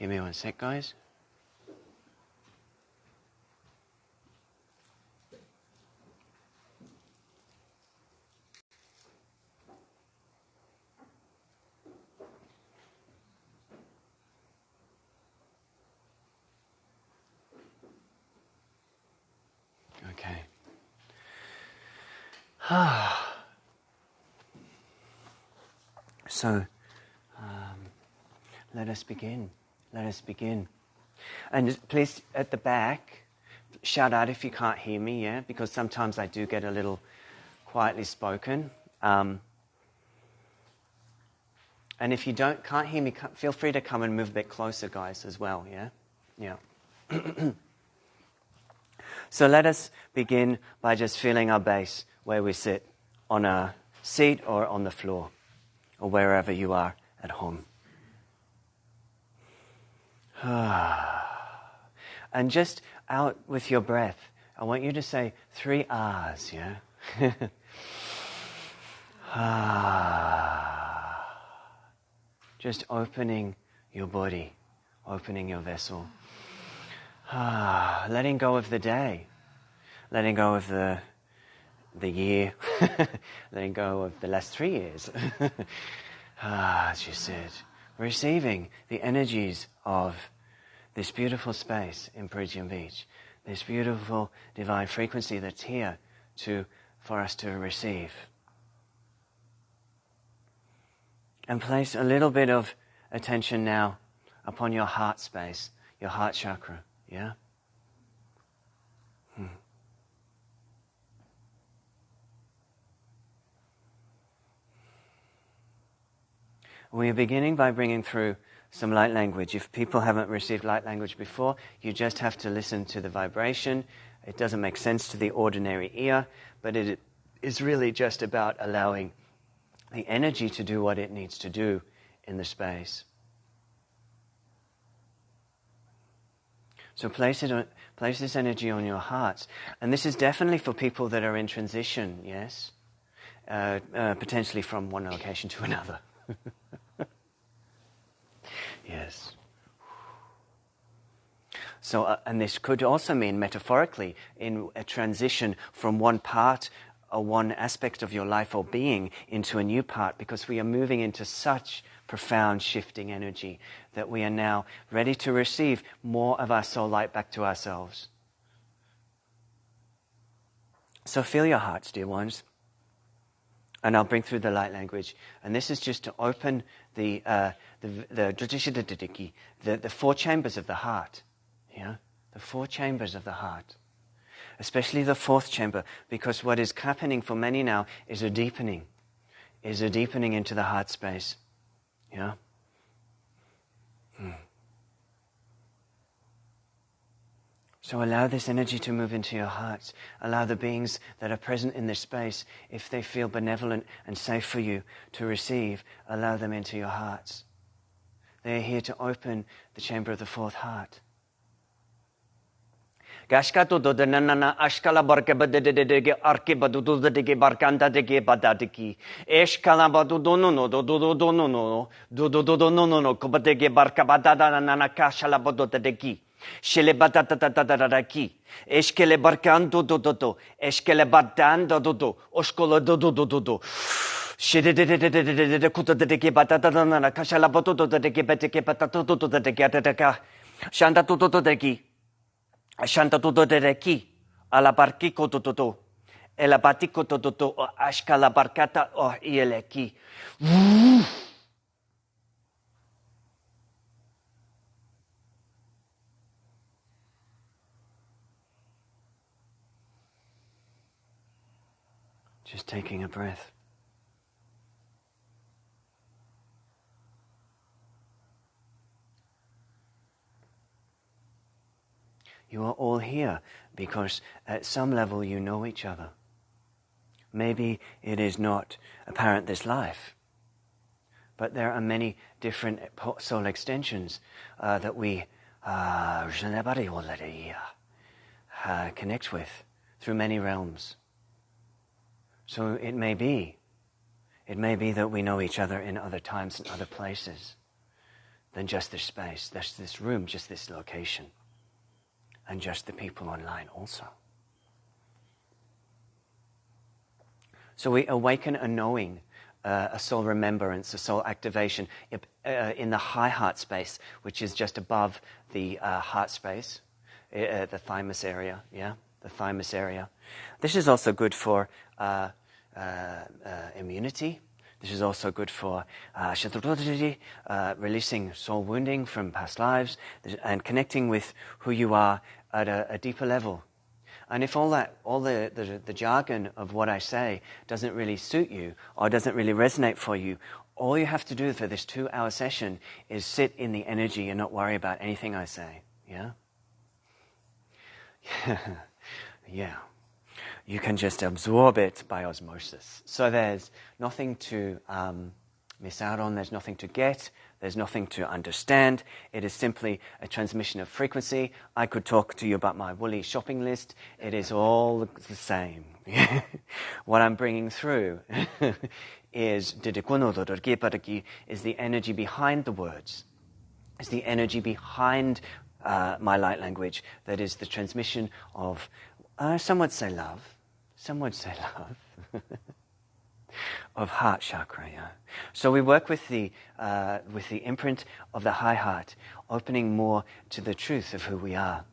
Give me one sec, guys. Okay. So, let us begin. Let us begin. And please, at the back, shout out if you can't hear me, yeah? Because sometimes I do get a little quietly spoken. And if you can't hear me, feel free to come and move a bit closer, guys, as well, yeah? Yeah. So let us begin by just feeling our base where we sit, on a seat or on the floor, or wherever you are at home. And just out with your breath, I want you to say 3 R's, yeah? Just opening your body, opening your vessel. Letting go of the day, letting go of the year, letting go of the last 3 years. As you said, receiving the energies of this beautiful space in Peregian Beach, this beautiful divine frequency that's here for us to receive. And place a little bit of attention now upon your heart space, your heart chakra. Yeah? We are beginning by bringing through some light language. If people haven't received light language before, you just have to listen to the vibration. It doesn't make sense to the ordinary ear, but it is really just about allowing the energy to do what it needs to do in the space. So place this energy on your hearts. And this is definitely for people that are in transition, yes? Potentially from one location to another. Yes. So, and this could also mean metaphorically in a transition from one part or one aspect of your life or being into a new part, because we are moving into such profound shifting energy that we are now ready to receive more of our soul light back to ourselves. So feel your hearts, dear ones. And I'll bring through the light language. And this is just to open the 4 chambers of the heart. Yeah? The 4 chambers of the heart. Especially the 4th chamber, because what is happening for many now is a deepening into the heart space. Yeah? So allow this energy to move into your hearts. Allow the beings that are present in this space, if they feel benevolent and safe for you to receive, allow them into your hearts. They are here to open the chamber of the 4th heart. Gashkato do the nanana ashkala barkabadege arkibadu the dege barkanda dege badadiki. Eshkalabadu donono dododonono dododonono kobadege barkabadada nanakashalabado degi. Shele badadadadadaki. Eshkele barkando dododo. Eshkele badando dodo. Oshkola dodododo. Shededededededede kuta dege badadana kashalabado dege beteke batatodo dege adaka. Shanda dodo degi. Ashanta todo de aquí, a la barquico todo, el abatico todo, ashka la barcata, y el aquí. Just taking a breath. You are all here because at some level you know each other. Maybe it is not apparent this life, but there are many different soul extensions that we connect with through many realms. So it may be that we know each other in other times and other places. than just this space, this room, just this location, and just the people online also. So we awaken a knowing, a soul remembrance, a soul activation in the high heart space, which is just above the heart space, the thymus area, the thymus area. This is also good for immunity. This is also good for releasing soul wounding from past lives and connecting with who you are at a deeper level. And if all the jargon of what I say doesn't really suit you or doesn't really resonate for you, all you have to do for this 2-hour session is sit in the energy and not worry about anything I say. Yeah? Yeah. You can just absorb it by osmosis. So there's nothing to miss out on, there's nothing to get, there's nothing to understand. It is simply a transmission of frequency. I could talk to you about my woolly shopping list. It is all the same. What I'm bringing through is the energy behind the words. Is the energy behind my light language. That is the transmission of, some would say love. Some would say love. Of heart chakra, yeah. So we work with the imprint of the high heart, opening more to the truth of who we are.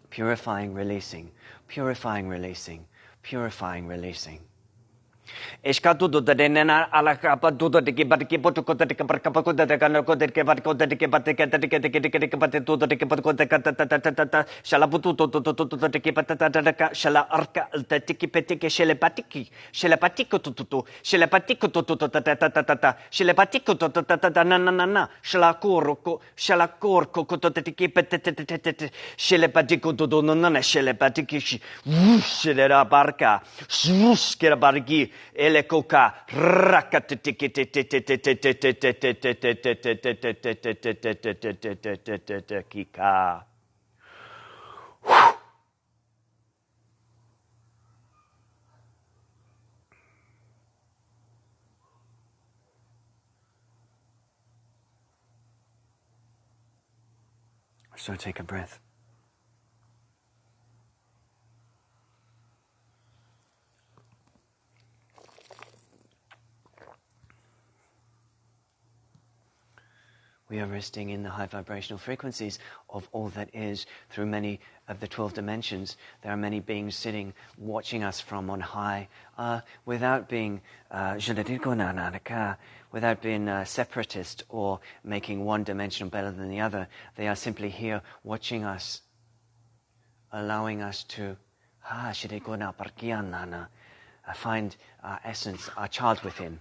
Purifying, releasing, purifying, releasing, purifying, releasing. Ishka tudo da denena ala kapa tudo de ki bat ki potu ko de ka par kapa ko de ka no ko de ke bat ko de ke bat ke de ke bat tudo de ke bat ko de ka ta shala putu to de ke bat ta shala arka ta tiki peti ke shele patiki to shele patiko to ta shele patiko to na shala kor ko to de ke pet shele patiko to no na shele patiki shele ra barka ke bargi Elekoka kika. So take a breath. We are resting in the high vibrational frequencies of all that is through many of the 12 dimensions. There are many beings sitting, watching us from on high, without being separatist or making one dimension better than the other. They are simply here watching us, allowing us to find our essence, our child within,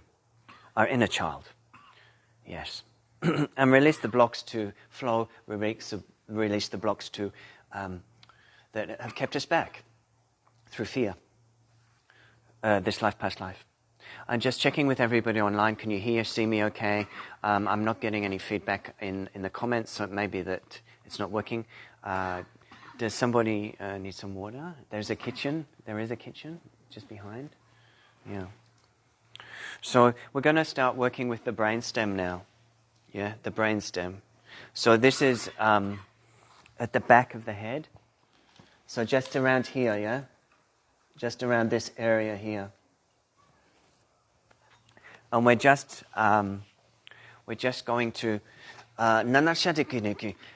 our inner child. Yes. And release the blocks to flow, release the blocks to that have kept us back through fear, this life, past life. I'm just checking with everybody online. Can you hear, see me okay? I'm not getting any feedback in the comments, so it may be that it's not working. Does somebody need some water? There's a kitchen. There is a kitchen just behind. Yeah. So we're going to start working with the brainstem now. Yeah, the brainstem. So this is at the back of the head. So just around here, yeah? Just around this area here. And we're just going to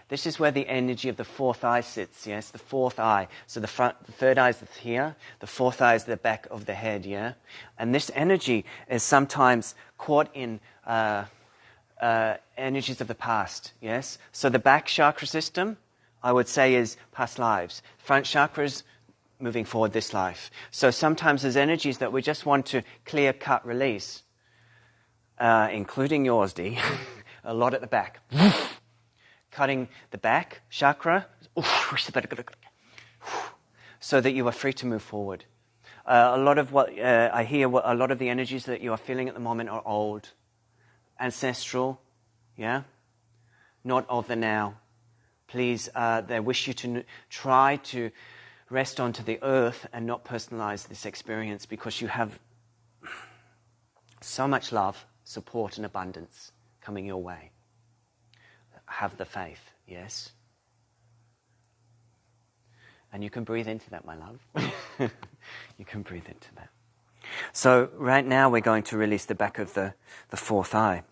this is where the energy of the fourth eye sits, yes? The fourth eye. So the third eye is here, the fourth eye is the back of the head, yeah? And this energy is sometimes caught in energies of the past, yes? So the back chakra system, I would say, is past lives. Front chakras, moving forward this life. So sometimes there's energies that we just want to clear-cut release, including yours, Dee. A lot at the back. Cutting the back chakra, so that you are free to move forward. A lot of what I hear, a lot of the energies that you are feeling at the moment are old, ancestral, yeah? Not of the now. Please, they wish you to try to rest onto the earth and not personalize this experience, because you have so much love support and abundance coming your way. Have the faith, yes? And you can breathe into that, my love. You can breathe into that. So right now we're going to release the back of the fourth eye.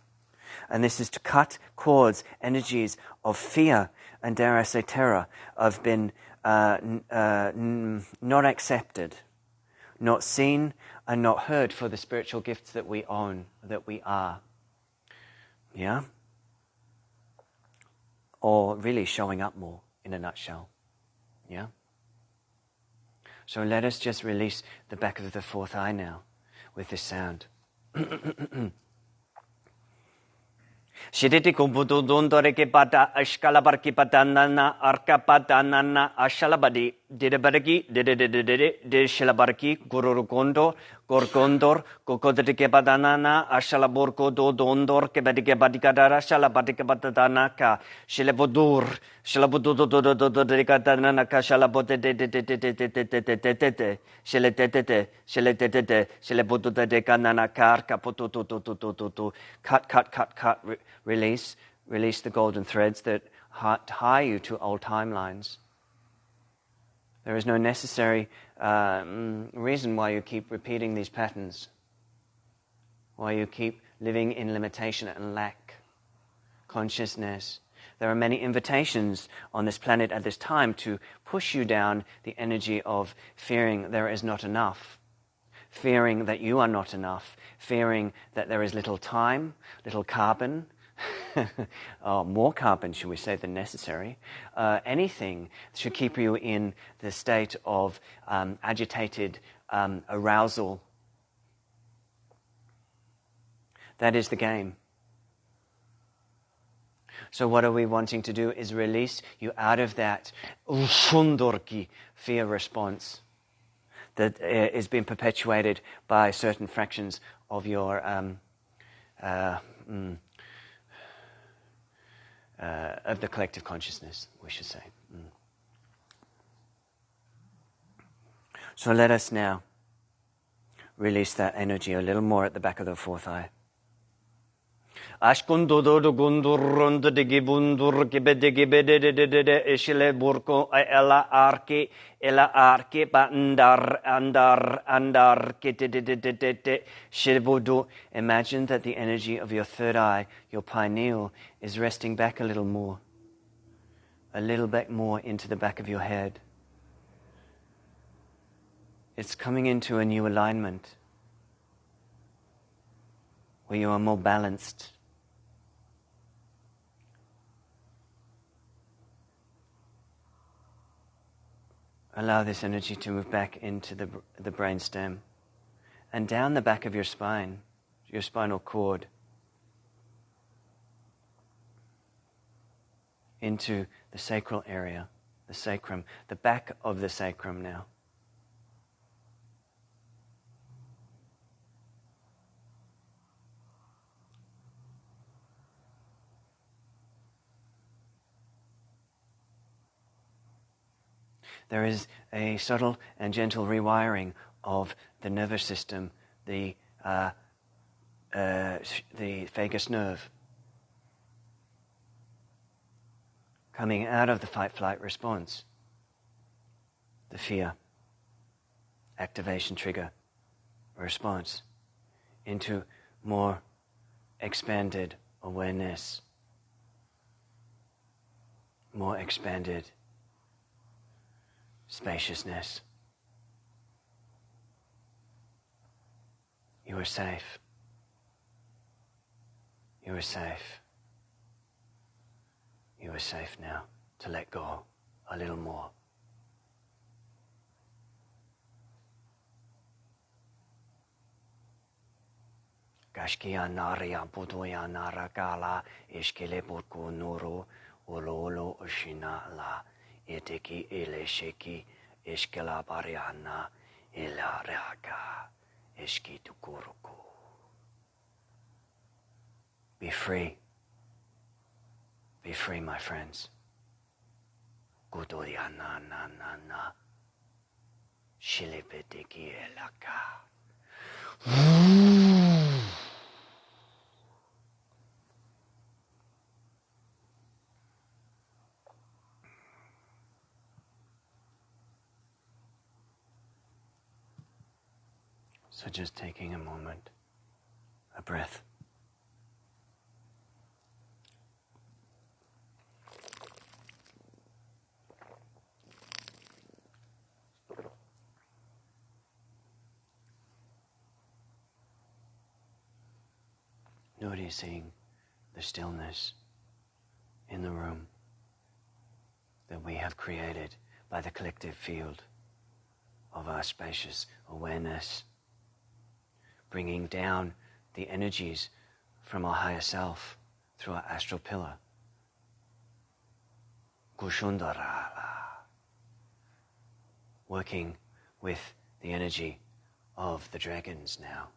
And this is to cut cords, energies of fear and, dare I say, terror, of being not accepted, not seen and not heard for the spiritual gifts that we own, that we are. Yeah? Or really showing up more, in a nutshell. Yeah? So let us just release the back of the fourth eye now with this sound. Shiriti kumbudu dondore ke pada ashkalabar ki padanana arka padanana ashalabadi didabaraki didishalabarki gururugondo gorgondor gokodike padanana ashalaborko do dondor ke badike badikadara shalabadike padadanaka shilabudur shilabudu do dikadana ka shalabote de shiletete shilabudu de kanana karka putu cut release the golden threads that tie you to old timelines. There is no necessary reason why you keep repeating these patterns, why you keep living in limitation and lack consciousness. There are many invitations on this planet at this time to push you down the energy of fearing there is not enough, fearing that you are not enough, fearing that there is little time, little carbon, more carbon, should we say, than necessary. Anything should keep you in the state of agitated arousal. That is the game. So what are we wanting to do is release you out of that fear response that is being perpetuated by certain fractions of your of the collective consciousness, we should say. So let us now release that energy a little more at the back of the fourth eye. Ashkundur gundur de gibundur gibede gibede ishile burko ela arki andar kitididididid shibudu. Imagine that the energy of your third eye, your pineal, is resting back a little bit more into the back of your head. It's coming into a new alignment where you are more balanced. Allow this energy to move back into the brainstem and down the back of your spine, your spinal cord, into the sacral area, the sacrum, the back of the sacrum now. There is a subtle and gentle rewiring of the nervous system, the vagus nerve, coming out of the fight-flight response, the fear, activation trigger, response, into more expanded awareness, more expanded spaciousness. You are safe. You are safe. You are safe now to let go a little more. Gashkiya Narya Budoya Narakala Ishkele Burku Nuru Ulolo Ushina La Eteki Elesheki Ishkela Bariana Ila Raka Ishki Tukuruku. Be free. Be free, my friends. Gudoya na na na na. Shilipeteki elaka. So just taking a moment, a breath. Noticing the stillness in the room that we have created by the collective field of our spacious awareness, bringing down the energies from our higher self through our astral pillar. Kushundarala. Working with the energy of the dragons now.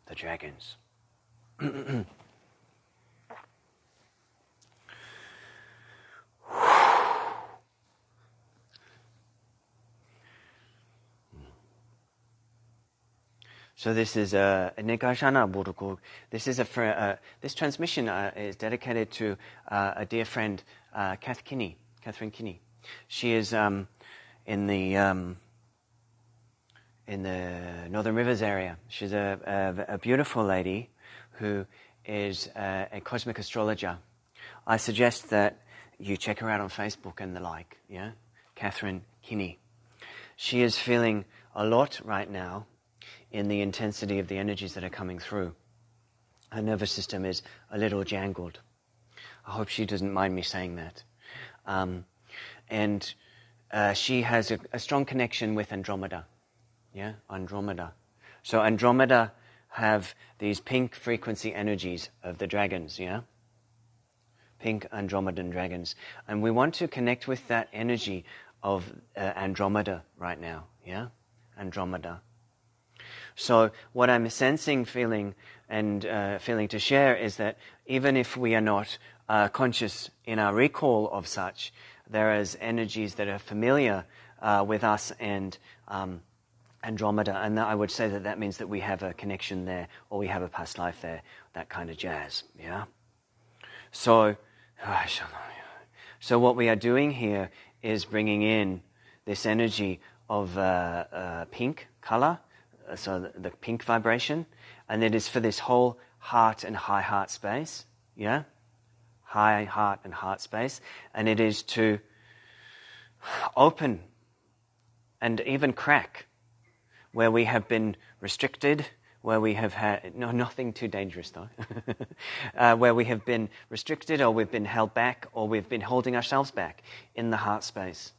The dragons. So this is Negashana Buruku. This is this transmission is dedicated to a dear friend, Catherine Kinney. She is in the Northern Rivers area. She's a beautiful lady who is a cosmic astrologer. I suggest that you check her out on Facebook and the like. Yeah, Catherine Kinney. She is feeling a lot right now in the intensity of the energies that are coming through. Her nervous system is a little jangled. I hope she doesn't mind me saying that. And she has a strong connection with Andromeda. Yeah, Andromeda. So Andromeda have these pink frequency energies of the dragons, yeah? Pink Andromedan dragons. And we want to connect with that energy of Andromeda right now, yeah? Andromeda. So what I'm sensing, feeling, and feeling to share is that even if we are not conscious in our recall of such, there is energies that are familiar with us and Andromeda, and I would say that means that we have a connection there, or we have a past life there, that kind of jazz, yeah? So what we are doing here is bringing in this energy of pink color, so the pink vibration, and it is for this whole heart and high heart space, yeah? High heart and heart space, and it is to open and even crack where we have been restricted, where we have had, nothing too dangerous though, where we have been restricted or we've been held back or we've been holding ourselves back in the heart space.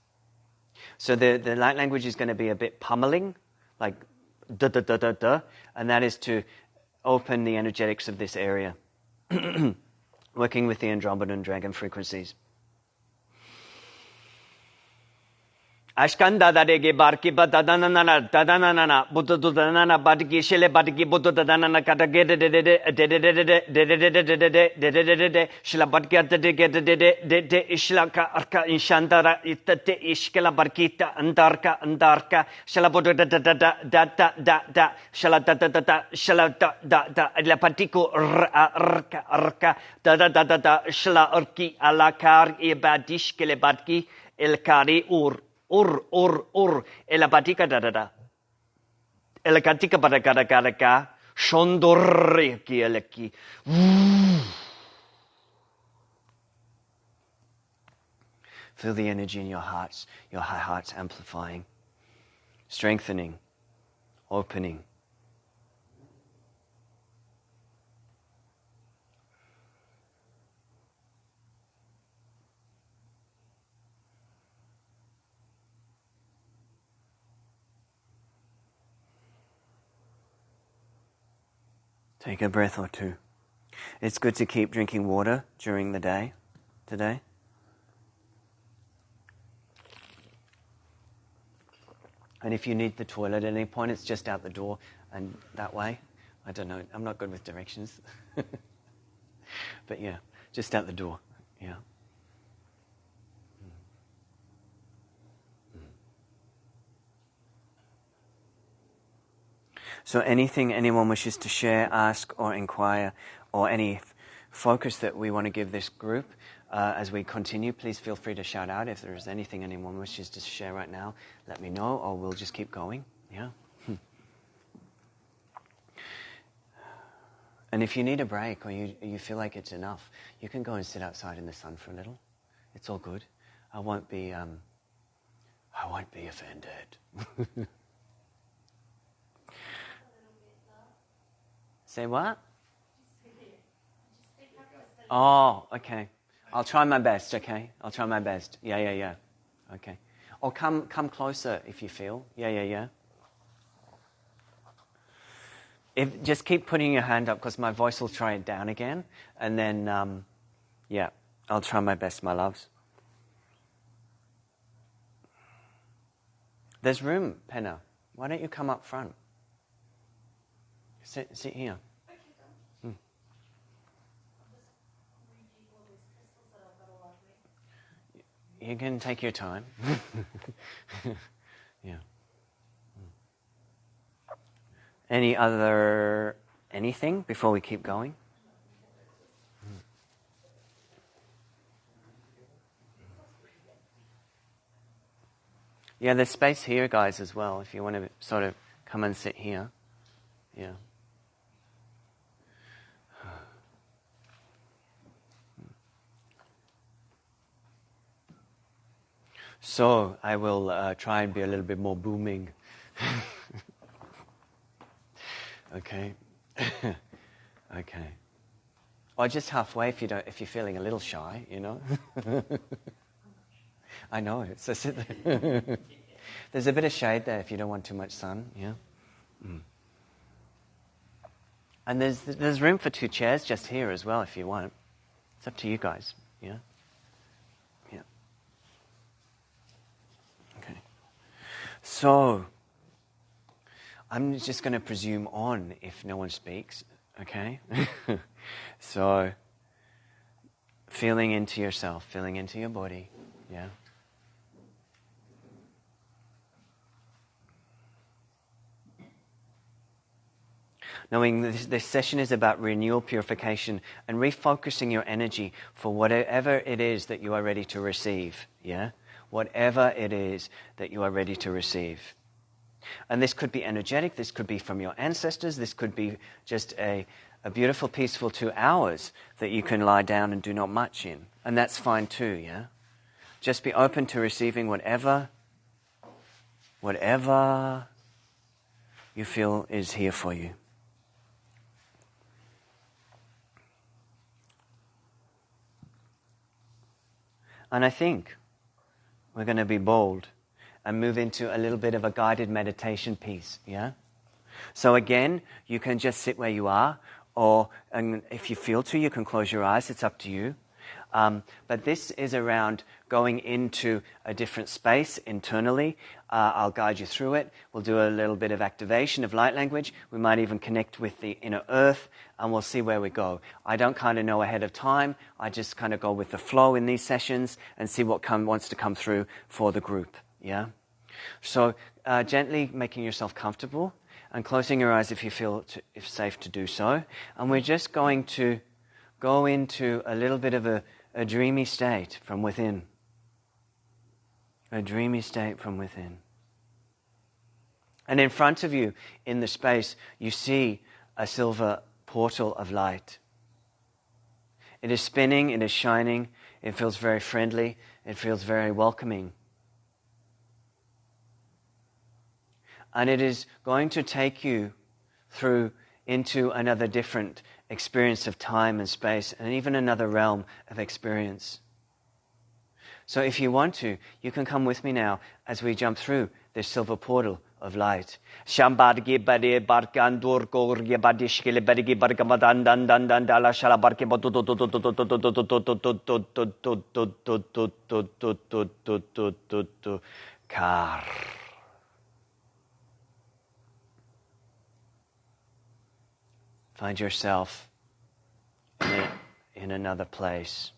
So the light language is going to be a bit pummeling, like da da da da da, and that is to open the energetics of this area, working with the Andromedan dragon frequencies. Ashkanda darege barki badadanana dadanana bududanana badgi shele badgi bududanana katage de shila badgi de ishlaka arka inshandara itate ishkela barkita andarka shala da shala da shala da la patiku arka da shala arki alakar ibadishkele badgi el kari ur, ela batika da. Ela katika badaka, shondorki eleki. Feel the energy in your hearts, your high hearts amplifying, strengthening, opening. Take a breath or two. It's good to keep drinking water during the day today. And if you need the toilet at any point, it's just out the door and that way. I don't know, I'm not good with directions. But yeah, just out the door, yeah. So anything anyone wishes to share, ask or inquire, or any focus that we want to give this group as we continue, please feel free to shout out. If there is anything anyone wishes to share right now, let me know, or we'll just keep going. Yeah. And if you need a break or you feel like it's enough, you can go and sit outside in the sun for a little. It's all good. I won't be offended. Say what? Oh, okay. I'll try my best, okay? I'll try my best. Yeah. Okay. Or come closer if you feel. Yeah. Just keep putting your hand up because my voice will try it down again. And then, I'll try my best, my loves. There's room, Penna. Why don't you come up front? Sit here. You can take your time. Yeah. Anything before we keep going? Yeah, there's space here, guys, as well, if you want to sort of come and sit here. Yeah. So, I will try and be a little bit more booming. Okay. Okay. Or just halfway if you're feeling a little shy, you know. I know it. So sit there. There's a bit of shade there if you don't want too much sun. Yeah. And there's room for 2 chairs just here as well if you want. It's up to you guys. Yeah. Yeah. Okay. So I'm just going to presume on if no one speaks. Okay. So feeling into yourself, feeling into your body. Yeah. Knowing this session is about renewal, purification, and refocusing your energy for whatever it is that you are ready to receive. Yeah? Whatever it is that you are ready to receive. And this could be energetic, this could be from your ancestors, this could be just a beautiful, peaceful 2 hours that you can lie down and do not much in. And that's fine too, yeah? Just be open to receiving whatever you feel is here for you. And I think we're going to be bold and move into a little bit of a guided meditation piece, yeah? So again, you can just sit where you are, or and if you feel to, you can close your eyes, it's up to you. But this is around going into a different space internally. I'll guide you through it. We'll do a little bit of activation of light language. We might even connect with the inner earth, and we'll see where we go. I don't kind of know ahead of time. I just kind of go with the flow in these sessions and see what wants to come through for the group. Yeah. So gently making yourself comfortable and closing your eyes if you feel if safe to do so. And we're just going to go into a little bit of a dreamy state from within. A dreamy state from within. And in front of you, in the space, you see a silver portal of light. It is spinning, it is shining, it feels very friendly, it feels very welcoming. And it is going to take you through into another different experience of time and space, and even another realm of experience. So if you want to, you can come with me now as we jump through this silver portal of light. Find yourself in another place,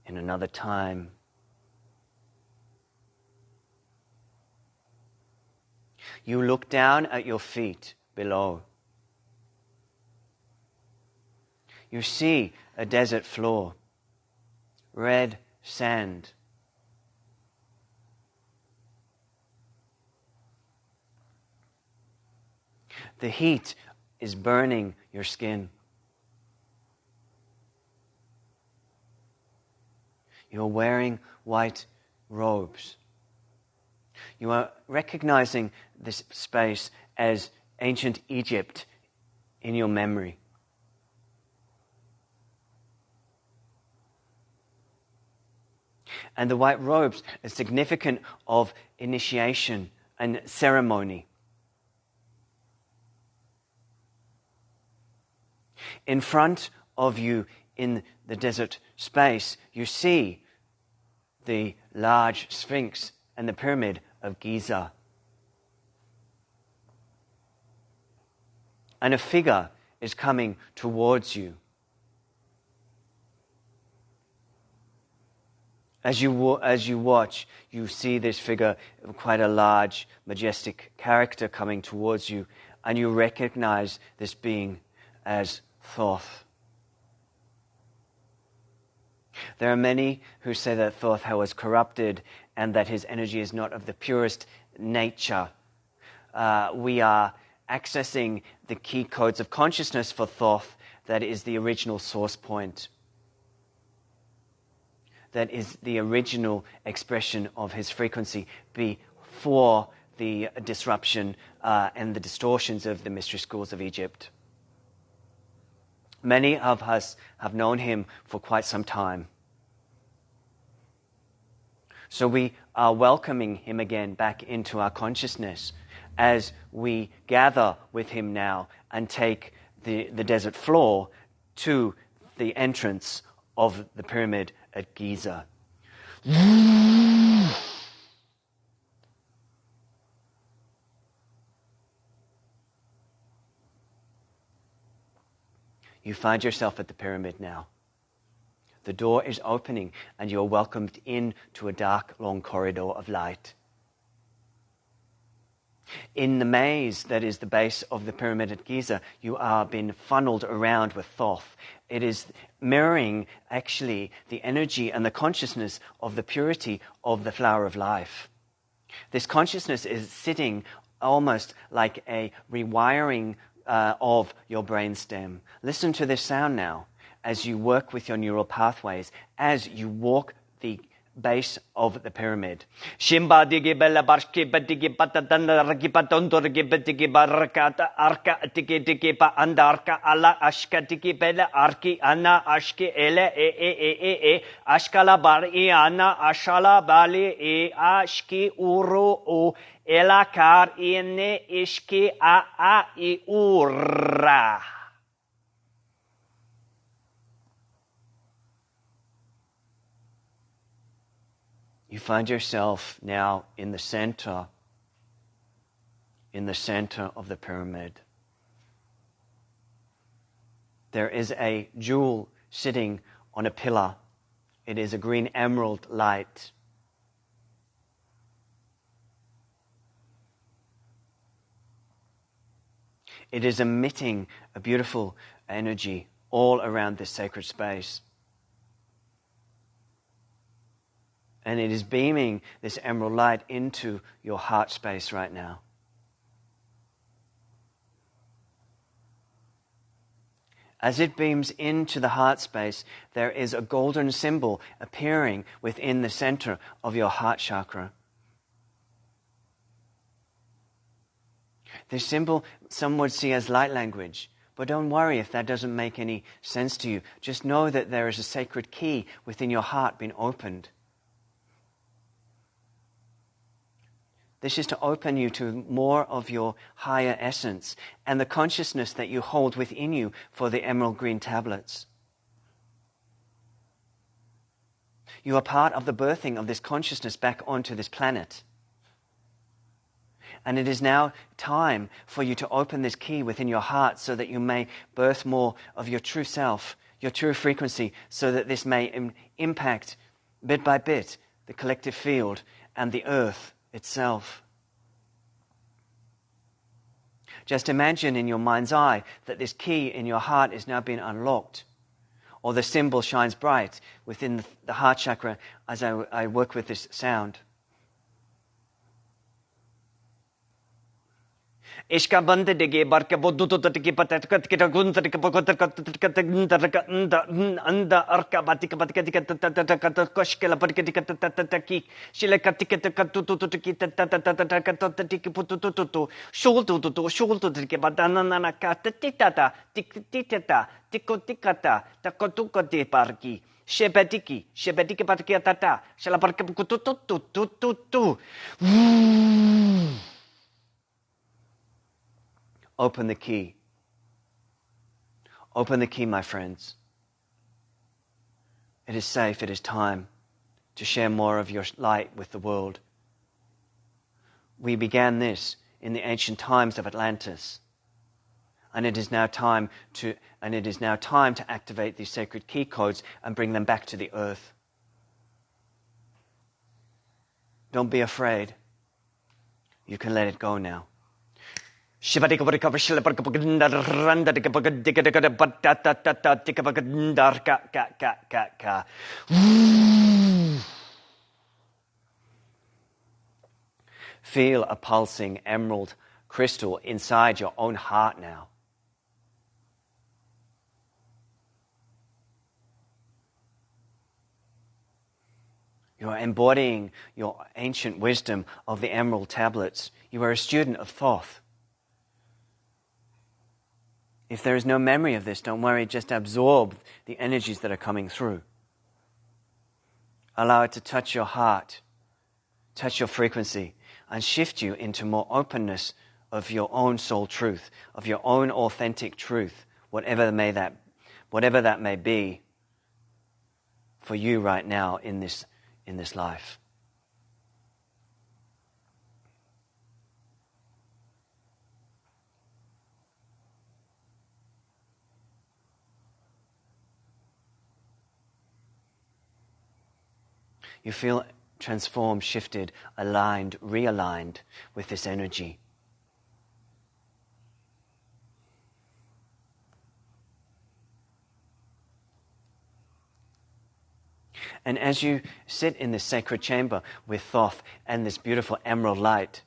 in another time. You look down at your feet below. You see a desert floor, red sand. The heat is burning your skin. You're wearing white robes. You are recognizing this space as ancient Egypt in your memory. And the white robes are significant of initiation and ceremony. In front of you in the desert space, you see the large Sphinx and the Pyramid of Giza. And a figure is coming towards you. As you watch, you see this figure, quite a large, majestic character coming towards you, and you recognize this being as Thoth. There are many who say that Thoth was corrupted and that his energy is not of the purest nature. We are accessing the key codes of consciousness for Thoth, that is the original source point. That is the original expression of his frequency before the disruption and the distortions of the mystery schools of Egypt. Many of us have known him for quite some time. So we are welcoming him again back into our consciousness as we gather with him now and take the desert floor to the entrance of the pyramid at Giza. You find yourself at the pyramid now. The door is opening and you're welcomed into a dark, long corridor of light. In the maze that is the base of the pyramid at Giza, you are being funneled around with Thoth. It is mirroring, actually, the energy and the consciousness of the purity of the flower of life. This consciousness is sitting almost like a rewiring of your brainstem. Listen to this sound now as you work with your neural pathways, as you walk the base of the pyramid. Shimba digi bella barski badigi patadanda ragipa tondo ragipa digi barakata arka digi digi pa andarka alla ashka digi bella arki anna ashki ele e ashkala bari anna ashala bali e ashki uru o elakar ine ishki a I ura. You find yourself now in the center of the pyramid. There is a jewel sitting on a pillar. It is a green emerald light. It is emitting a beautiful energy all around this sacred space. And it is beaming this emerald light into your heart space right now. As it beams into the heart space, there is a golden symbol appearing within the center of your heart chakra. This symbol some would see as light language, but don't worry if that doesn't make any sense to you. Just know that there is a sacred key within your heart being opened. This is to open you to more of your higher essence and the consciousness that you hold within you for the emerald green tablets. You are part of the birthing of this consciousness back onto this planet. And it is now time for you to open this key within your heart so that you may birth more of your true self, your true frequency, so that this may impact bit by bit the collective field and the earth itself. Just imagine in your mind's eye that this key in your heart is now being unlocked, or the symbol shines bright within the heart chakra as I work with this sound. Ishka bande dege barka boduto tiki patka gunta anda arka batika koshkela patika shileka tiki pututu shultu tiki badana kata titata tikotikata takotukati parki shebediki patika tata shalaparka kututu. Open the key. Open the key, my friends. It is safe, it is time to share more of your light with the world. We began this in the ancient times of Atlantis. And it is now time to activate these sacred key codes and bring them back to the earth. Don't be afraid. You can let it go now. Feel a pulsing emerald crystal inside your own heart now. You are embodying your ancient wisdom of the emerald tablets. You are a student of Thoth. If there is no memory of this, don't worry, just absorb the energies that are coming through. Allow it to touch your heart, touch your frequency, and shift you into more openness of your own soul truth, of your own authentic truth, whatever that may be for you right now in this life. You feel transformed, shifted, aligned, realigned with this energy. And as you sit in this sacred chamber with Thoth and this beautiful emerald light,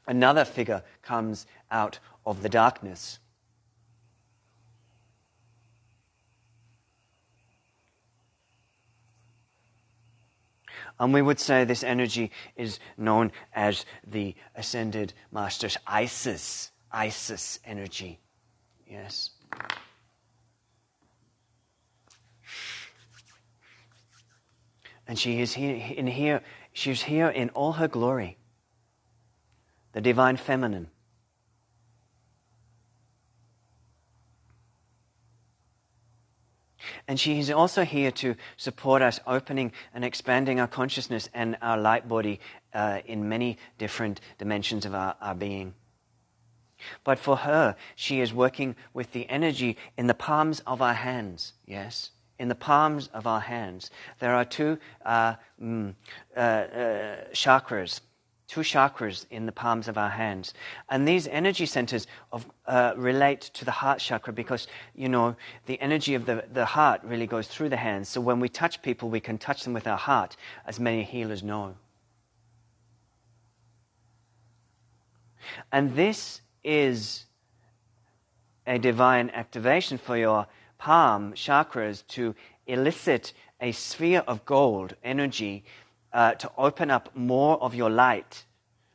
another figure comes out of the darkness. And we would say this energy is known as the Ascended Master's Isis energy. Yes. And she is here. She's here in all her glory. The divine feminine. And she is also here to support us opening and expanding our consciousness and our light body in many different dimensions of our being. But for her, she is working with the energy in the palms of our hands, yes? In the palms of our hands. There are two chakras in the palms of our hands. And these energy centers relate to the heart chakra because, the energy of the heart really goes through the hands. So when we touch people, we can touch them with our heart, as many healers know. And this is a divine activation for your palm chakras to elicit a sphere of gold energy to open up more of your light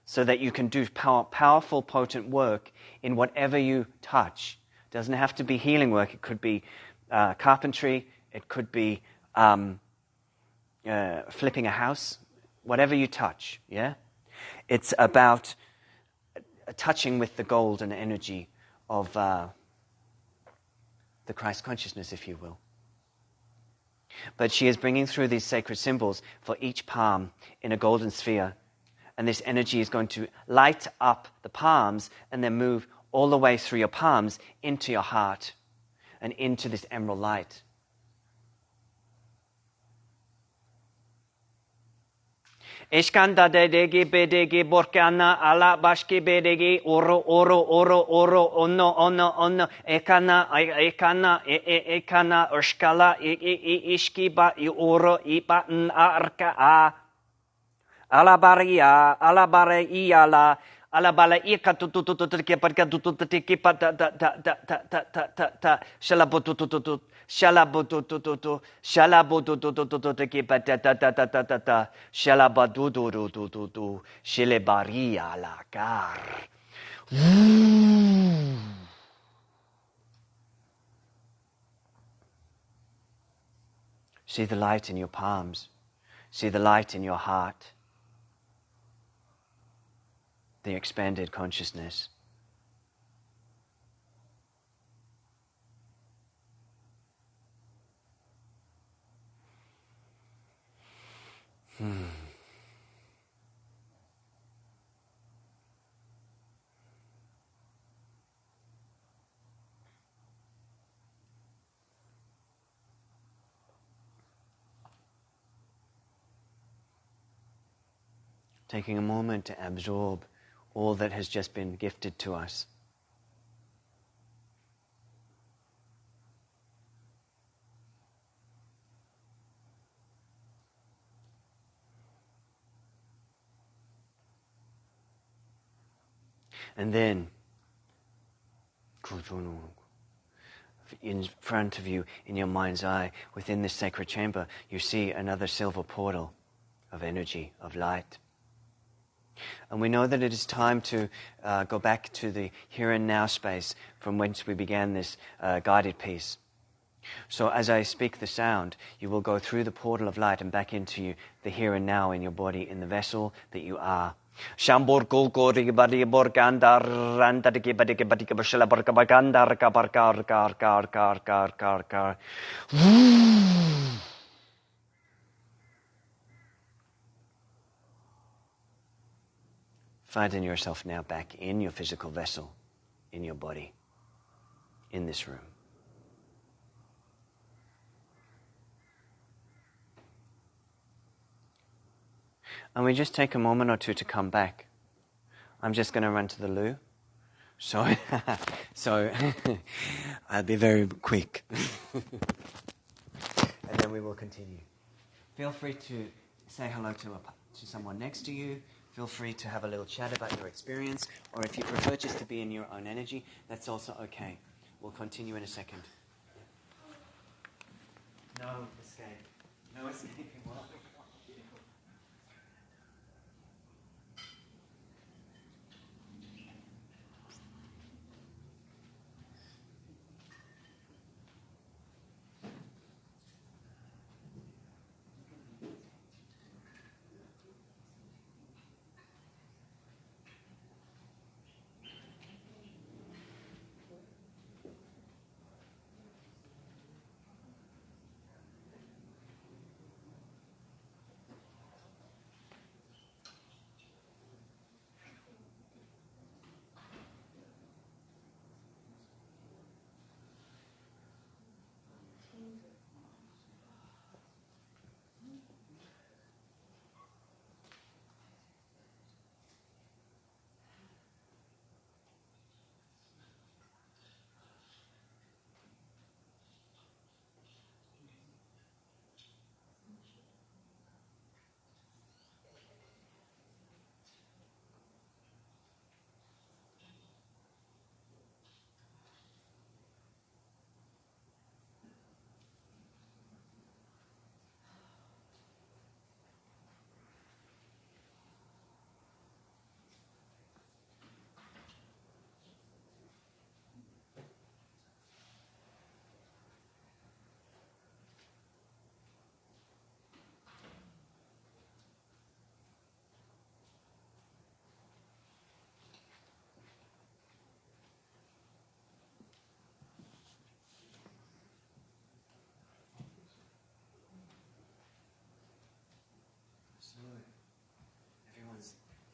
so that you can do powerful, potent work in whatever you touch. It doesn't have to be healing work. It could be carpentry. It could be flipping a house. Whatever you touch, yeah? It's about touching with the golden energy of the Christ consciousness, if you will. But she is bringing through these sacred symbols for each palm in a golden sphere. And this energy is going to light up the palms and then move all the way through your palms into your heart and into this emerald light. Ishkanda dedegi bedegi borkana ala bashki bedegi oro ono ekana urshkala ishki ba oro iba arka a alabari iyala Alabala ika tu tu tu tu tu kepa tu tu tu kepa ta ta ta ta ta ta ta ta ta shalabo tu tu tu tu shalabo tu tu tu tu shalabo tu tu tu tu tu kepa ta ta ta ta ta ta ta shalaba tu tu tu tu tu tu shilebaria la car. See the light in your palms. See the light in your heart. The expanded consciousness. Taking a moment to absorb all that has just been gifted to us. And then, in front of you, in your mind's eye, within this sacred chamber, you see another silver portal of energy, of light. And we know that it is time to go back to the here and now space from whence we began this guided piece. So as I speak the sound, you will go through the portal of light and back into the here and now in your body, in the vessel that you are. Shambor kulkori badi borgandar randadiki badiki badiki bashela borka bagandar kabarkar kar kar kar kar kar kar. Finding yourself now back in your physical vessel, in your body, in this room. And we just take a moment or two to come back. I'm just going to run to the loo. So I'll be very quick. And then we will continue. Feel free to say hello to someone next to you. Feel free to have a little chat about your experience. Or if you prefer just to be in your own energy, that's also okay. We'll continue in a second. No escape. No escaping.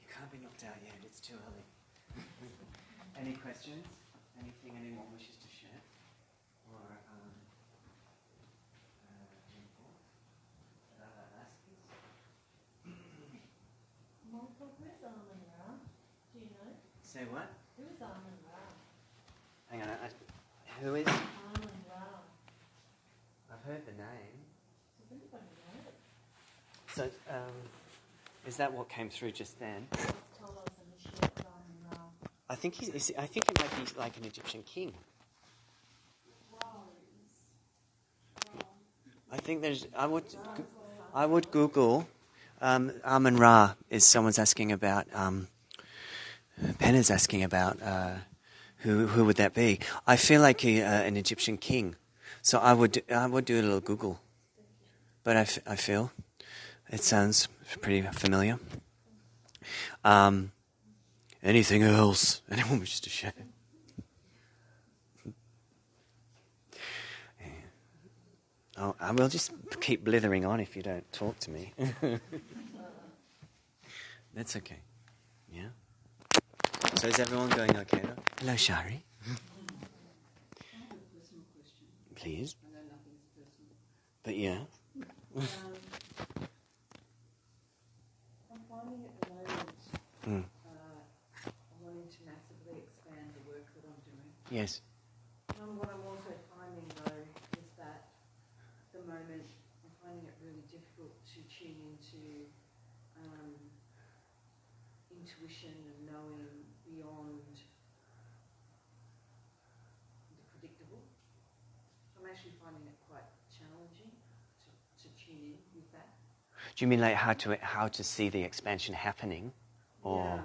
You can't be knocked out yet, it's too early. Any questions? Anything anyone wishes to share? Or any thoughts? Michael, who's Armin Ra? Do you know? Say what? Who is Armin Ra? Hang on, who is? Armin Ra. I've heard the name. Does anybody know? So, is that what came through just then? Just told us initiate Armin I think he might be like an Egyptian king. I think there's. I would Google. Amun Ra is someone's asking about. Pen is asking about who would that be? I feel like an Egyptian king, so I would do a little Google. But I feel it sounds pretty familiar. Anything else? Anyone wishes to share? Oh, I will just keep blithering on if you don't talk to me. That's okay. Yeah? So is everyone going okay? Hello, Shari. Please. I know nothing's personal. But yeah. I'm finding at the moment I'm wanting to massively expand the work that I'm doing. Yes. What I'm also finding though is that at the moment I'm finding it really difficult to tune into intuition and knowing beyond the predictable. I'm actually finding it quite challenging to tune in with that. Do you mean like how to see the expansion happening, or? Yeah.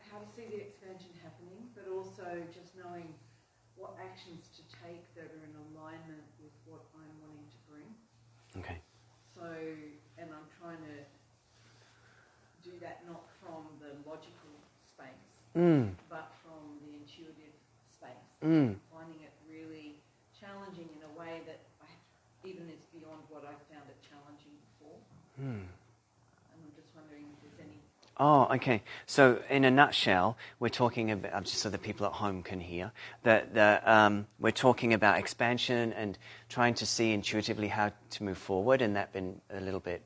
How to see the expansion happening, but also just knowing what actions to take that are in alignment with what I'm wanting to bring. Okay. So, and I'm trying to do that not from the logical space, but from the intuitive space. Finding it really challenging in a way that even is beyond what I found it challenging before. And I'm just wondering if there's any... Oh, okay. So in a nutshell, we're talking about, just so the people at home can hear, that we're talking about expansion and trying to see intuitively how to move forward, and that's been a little bit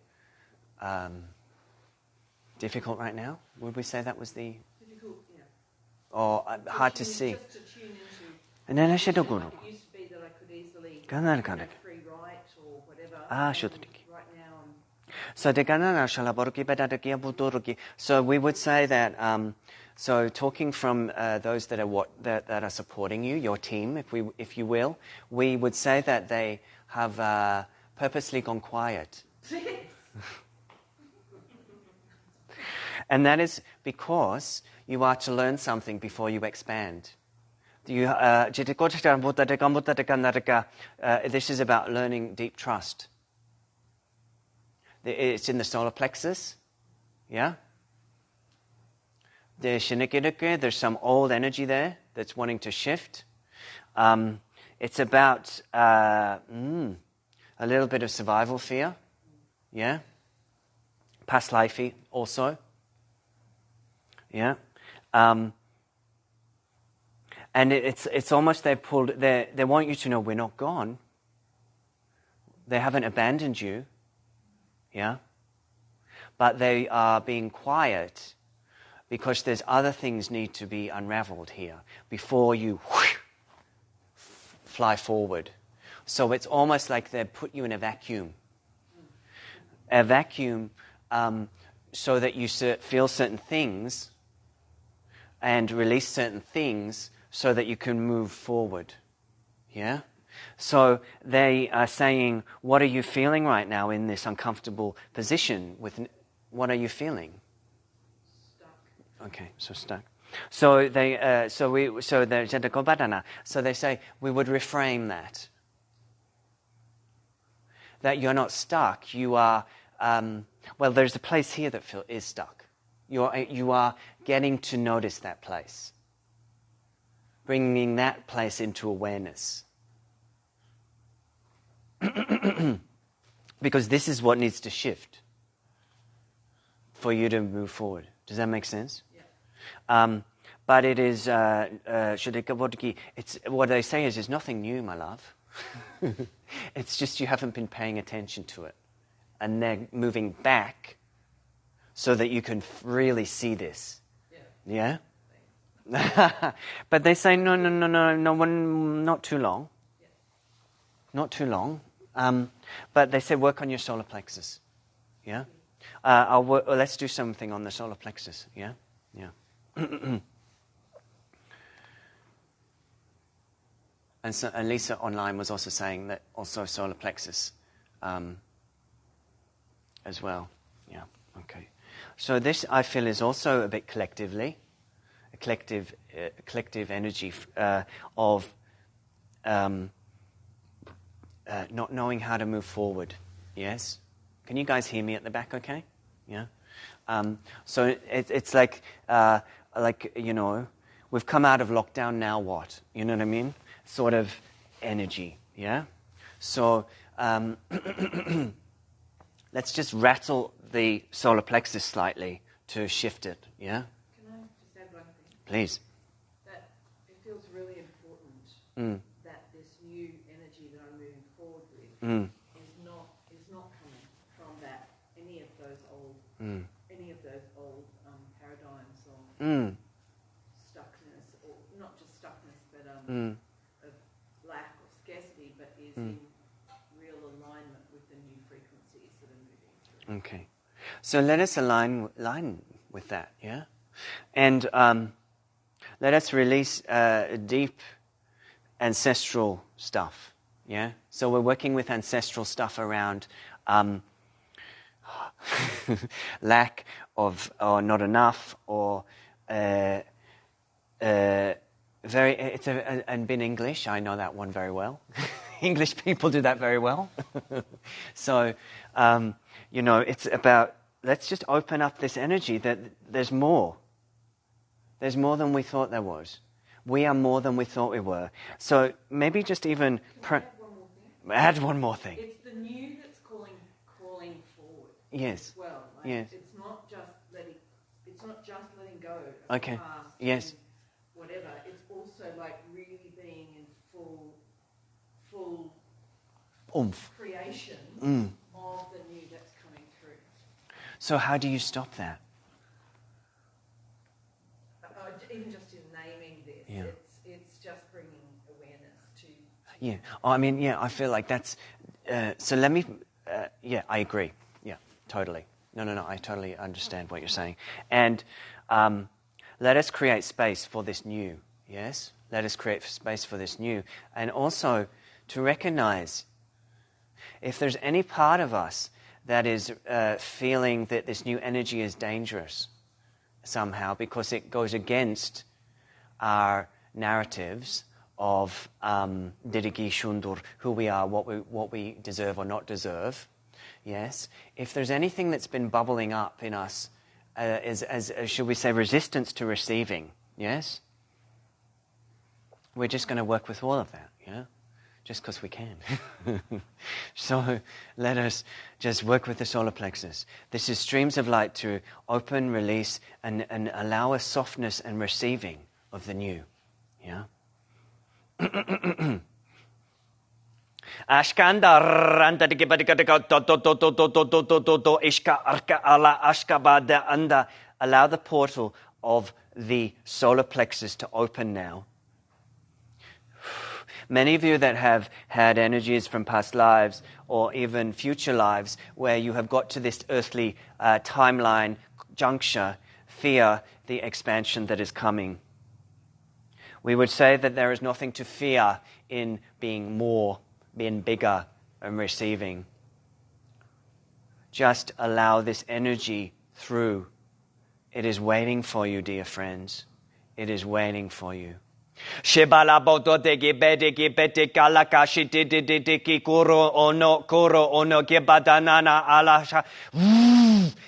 difficult right now. Would we say that was the... Difficult, yeah. Or hard to see? Just to tune into... And then I It should used to be that I could easily free write or whatever. Right now I'm... So we would say that. So talking from those that are supporting you, your team, if you will, we would say that they have purposely gone quiet. And that is because you are to learn something before you expand. This is about learning deep trust. It's in the solar plexus. Yeah? There's some old energy there that's wanting to shift. It's about a little bit of survival fear. Yeah? Past life also. Yeah? And it's almost they want you to know we're not gone. They haven't abandoned you. Yeah? But they are being quiet because there's other things need to be unraveled here before you fly forward. So it's almost like they put you in a vacuum. A vacuum so that you feel certain things and release certain things so that you can move forward. Yeah? So they are saying, what are you feeling right now in this uncomfortable position? What are you feeling? Stuck. Okay, so stuck. So they say we would reframe that. That you're not stuck. You are there's a place here that is stuck. You are getting to notice that place. Bringing that place into awareness. Because this is what needs to shift for you to move forward. Does that make sense? Yeah. But it is, it's, what they say is, there's nothing new, my love. It's just you haven't been paying attention to it. And they're moving back so that you can really see this. Yeah? But they say, no, not too long. Yeah. Not too long. But they say work on your solar plexus. Yeah? Let's do something on the solar plexus. Yeah? Yeah. And so, and Lisa online was also saying that also solar plexus as well. Yeah, okay. So this, I feel, is also a bit collectively, a collective energy of not knowing how to move forward. Yes? Can you guys hear me at the back okay? Yeah? So it's like, you know, we've come out of lockdown, now what? You know what I mean? Sort of energy, yeah? So let's just rattle the solar plexus slightly to shift it, yeah? Can I just add one thing? Please. That it feels really important that this new energy that I'm moving forward with is not coming from that any of those old paradigms of stuckness, or not just stuckness, but of lack or scarcity, but is in real alignment with the new frequencies that are moving through. Okay. So let us align with that, yeah? And let us release deep ancestral stuff, yeah? So we're working with ancestral stuff around lack of, or not enough, or and being English, I know that one very well. English people do that very well. So, you know, it's about, let's just open up this energy that there's more. There's more than we thought there was. We are more than we thought we were. So maybe just even add one more thing. It's the new that's calling forward. Yes. As well. Like, yes. It's not just letting go of okay. the past. Yes. Whatever. It's also like really being in full oomph. Creation of the new that's coming through. So how do you stop that? Even just in naming this, it's just bringing awareness to. Yeah, I mean, yeah, I feel like that's. So let me. Yeah, I agree. Yeah, totally. No, I totally understand what you're saying. And let us create space for this new. Yes, let us create space for this new, and also to recognize if there's any part of us that is feeling that this new energy is dangerous somehow because it goes against our narratives of Dirigi Shundur, who we are, what we deserve or not deserve. Yes, if there's anything that's been bubbling up in us, as should we say, resistance to receiving. Yes, we're just going to work with all of that. Yeah. Just because we can. So let us just work with the solar plexus. This is streams of light to open, release, and allow a softness and receiving of the new. Yeah? Ashkanda randa de ishka arka ala ashkabada anda. Allow the portal of the solar plexus to open now. Many of you that have had energies from past lives or even future lives where you have got to this earthly timeline juncture, fear the expansion that is coming. We would say that there is nothing to fear in being more, being bigger and receiving. Just allow this energy through. It is waiting for you, dear friends. It is waiting for you. Shibala boto de gibete gibete kalakashi de kuro ono gibadanana alasha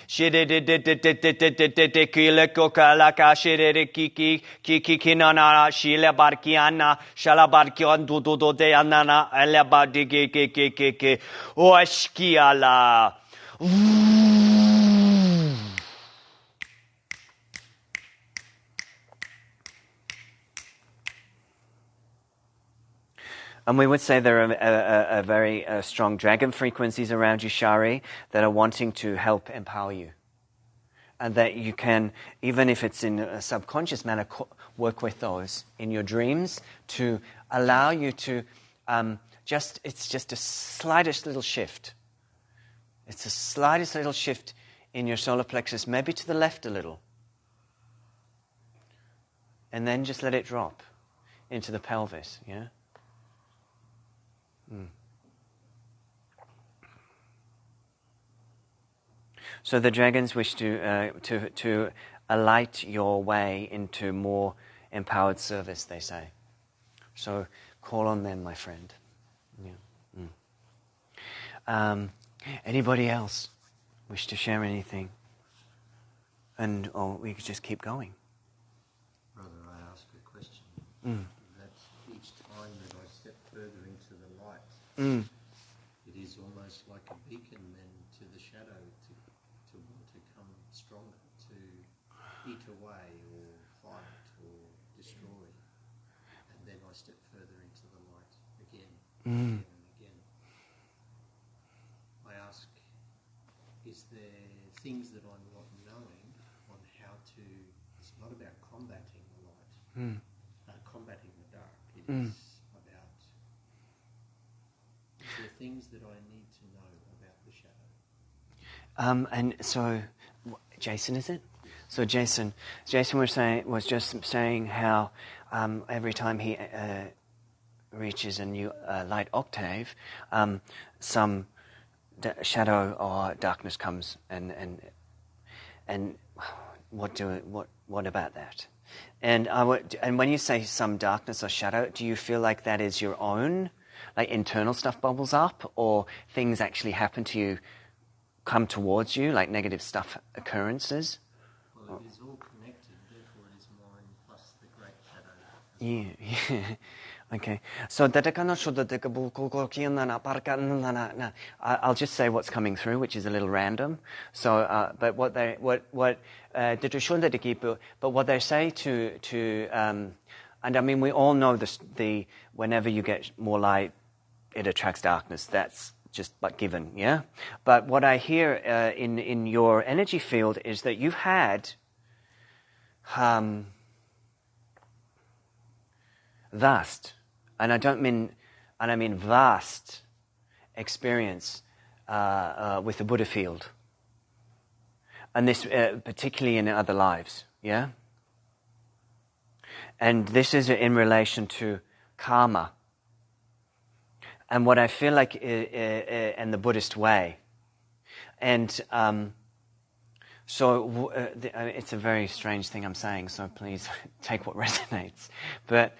shide de kileko kalakashi de kiki kinana shile barkiana shalabarkion do de anana elabadi ke oashkiala. And we would say there are very strong dragon frequencies around you, Shari, that are wanting to help empower you. And that you can, even if it's in a subconscious manner, work with those in your dreams to allow you to it's just a slightest little shift. It's the slightest little shift in your solar plexus, maybe to the left a little. And then just let it drop into the pelvis, yeah? So the dragons wish to alight your way into more empowered service, they say. So call on them, my friend. Yeah. Anybody else wish to share anything? Or we could just keep going. Brother, I ask a question. That each time that I step further into the light, it is almost like a beacon then to the shadow to want to come stronger, to eat away or fight or destroy. And then I step further into the light again, again and again. I ask, is there things that I'm not knowing on how to, it's not about combating the light, combating the dark. It is about, is there things that I need to know about the shadow? And so, Jason, is it? So Jason was just saying how every time he reaches a new light octave, some shadow or darkness comes, and what about that? And when you say some darkness or shadow, do you feel like that is your own, like internal stuff bubbles up, or things actually happen to you, come towards you, like negative stuff occurrences? Well, it is all connected, therefore it is mine plus the great shadow. Yeah. Okay. So I'll just say what's coming through, which is a little random. So, but what they say to and I mean we all know this. Whenever you get more light, it attracts darkness. That's just but given, yeah. But what I hear in your energy field is that you've had vast, and I mean vast experience with the Buddha field, and this particularly in other lives, yeah. And this is in relation to karma, and what I feel like in the Buddhist way, and so it's a very strange thing I'm saying, so please take what resonates. But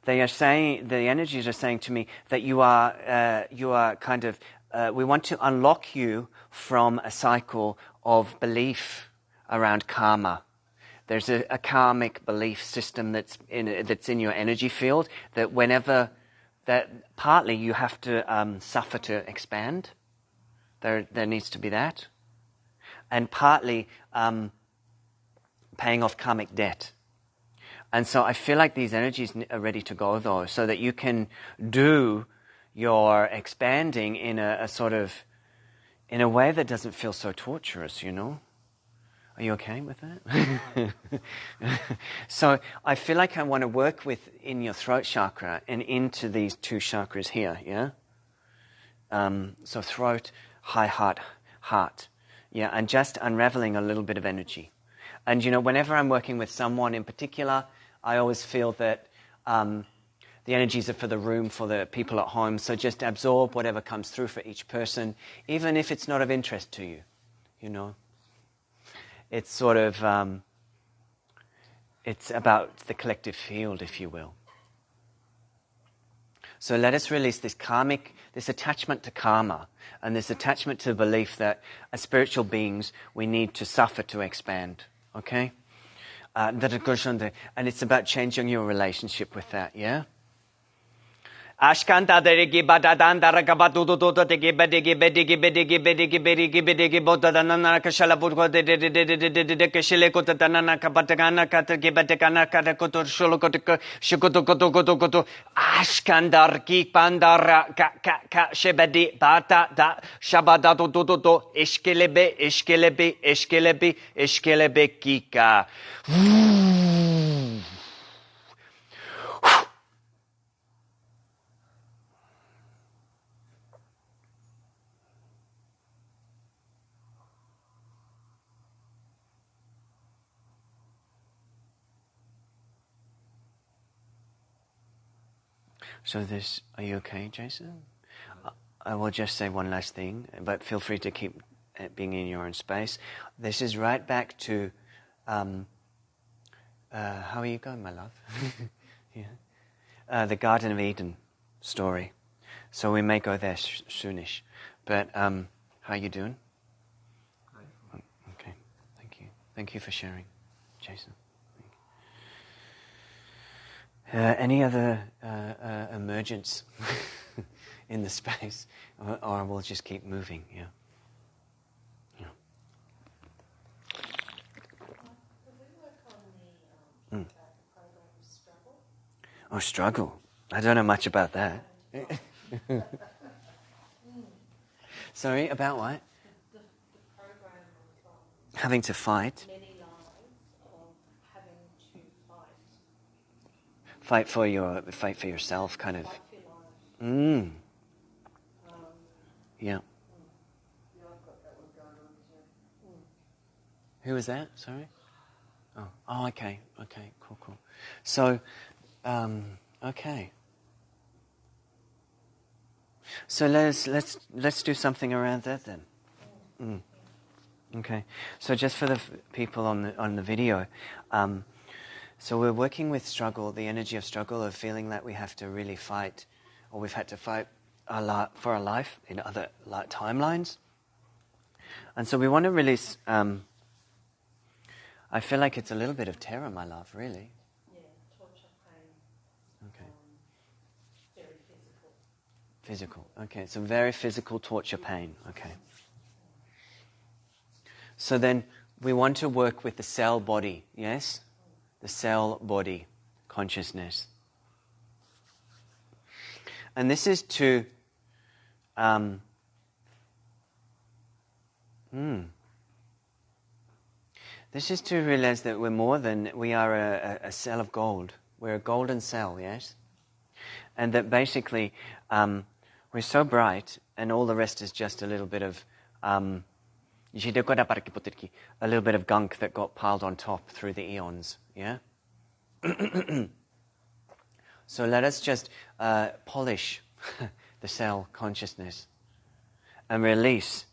they are saying, the energies are saying to me that you are kind of, we want to unlock you from a cycle of belief around karma. There's a karmic belief system that's in your energy field that partly you have to suffer to expand. There needs to be that. And partly paying off karmic debt. And so I feel like these energies are ready to go, though, so that you can do your expanding in a sort of, in a way that doesn't feel so torturous, you know? Are you okay with that? So I feel like I want to work in your throat chakra and into these two chakras here, yeah? So throat, high heart. Yeah, and just unraveling a little bit of energy. And, you know, whenever I'm working with someone in particular, I always feel that the energies are for the room, for the people at home. So just absorb whatever comes through for each person, even if it's not of interest to you, you know. It's sort of, it's about the collective field, if you will. So let us release this attachment to karma, and this attachment to the belief that as spiritual beings we need to suffer to expand. Okay? And it's about changing your relationship with that, yeah? Ashkanta derigi badadanda ragabadudu digi bedigi bedigi bedigi bedigi bedigi bedigi bodadana kashala budgo de kashile kotana kabatagana katagi batagana katakoto sholokoto shukoto ashkandar ki pandara ka shebedi bata da shabada do ishkelebe kika. So this, are you okay, Jason? I will just say one last thing, but feel free to keep being in your own space. This is right back to, how are you going, my love? Yeah. The Garden of Eden story. So we may go there soonish. But how are you doing? Okay, thank you. Thank you for sharing, Jason. Any other emergence in the space, or we'll just keep moving? Yeah. Could we work on about the program struggle? Oh, struggle. I don't know much about that. Sorry, about what? The program of Having to fight. many lives of having to fight. Fight for yourself, kind of. Fight for your life. Yeah. Yeah, I've got that one going on too. Who was that? Sorry. Oh, okay. Cool. So, okay. So let's do something around that then. Okay. So just for the people on the video, so we're working with struggle, the energy of struggle, of feeling that we have to really fight, or we've had to fight for our life in other timelines. And so we want to release. I feel like it's a little bit of terror, my love. Really. Yeah, torture, pain. Okay. Very physical. Physical. Okay, so very physical torture, pain. Okay. So then we want to work with the cell body, yes? The cell body consciousness. And this is to this is to realize that we're more than, we are a cell of gold. We're a golden cell, yes? And that basically we're so bright, and all the rest is just a little bit of a little bit of gunk that got piled on top through the eons, yeah? So let us just polish the cell consciousness and release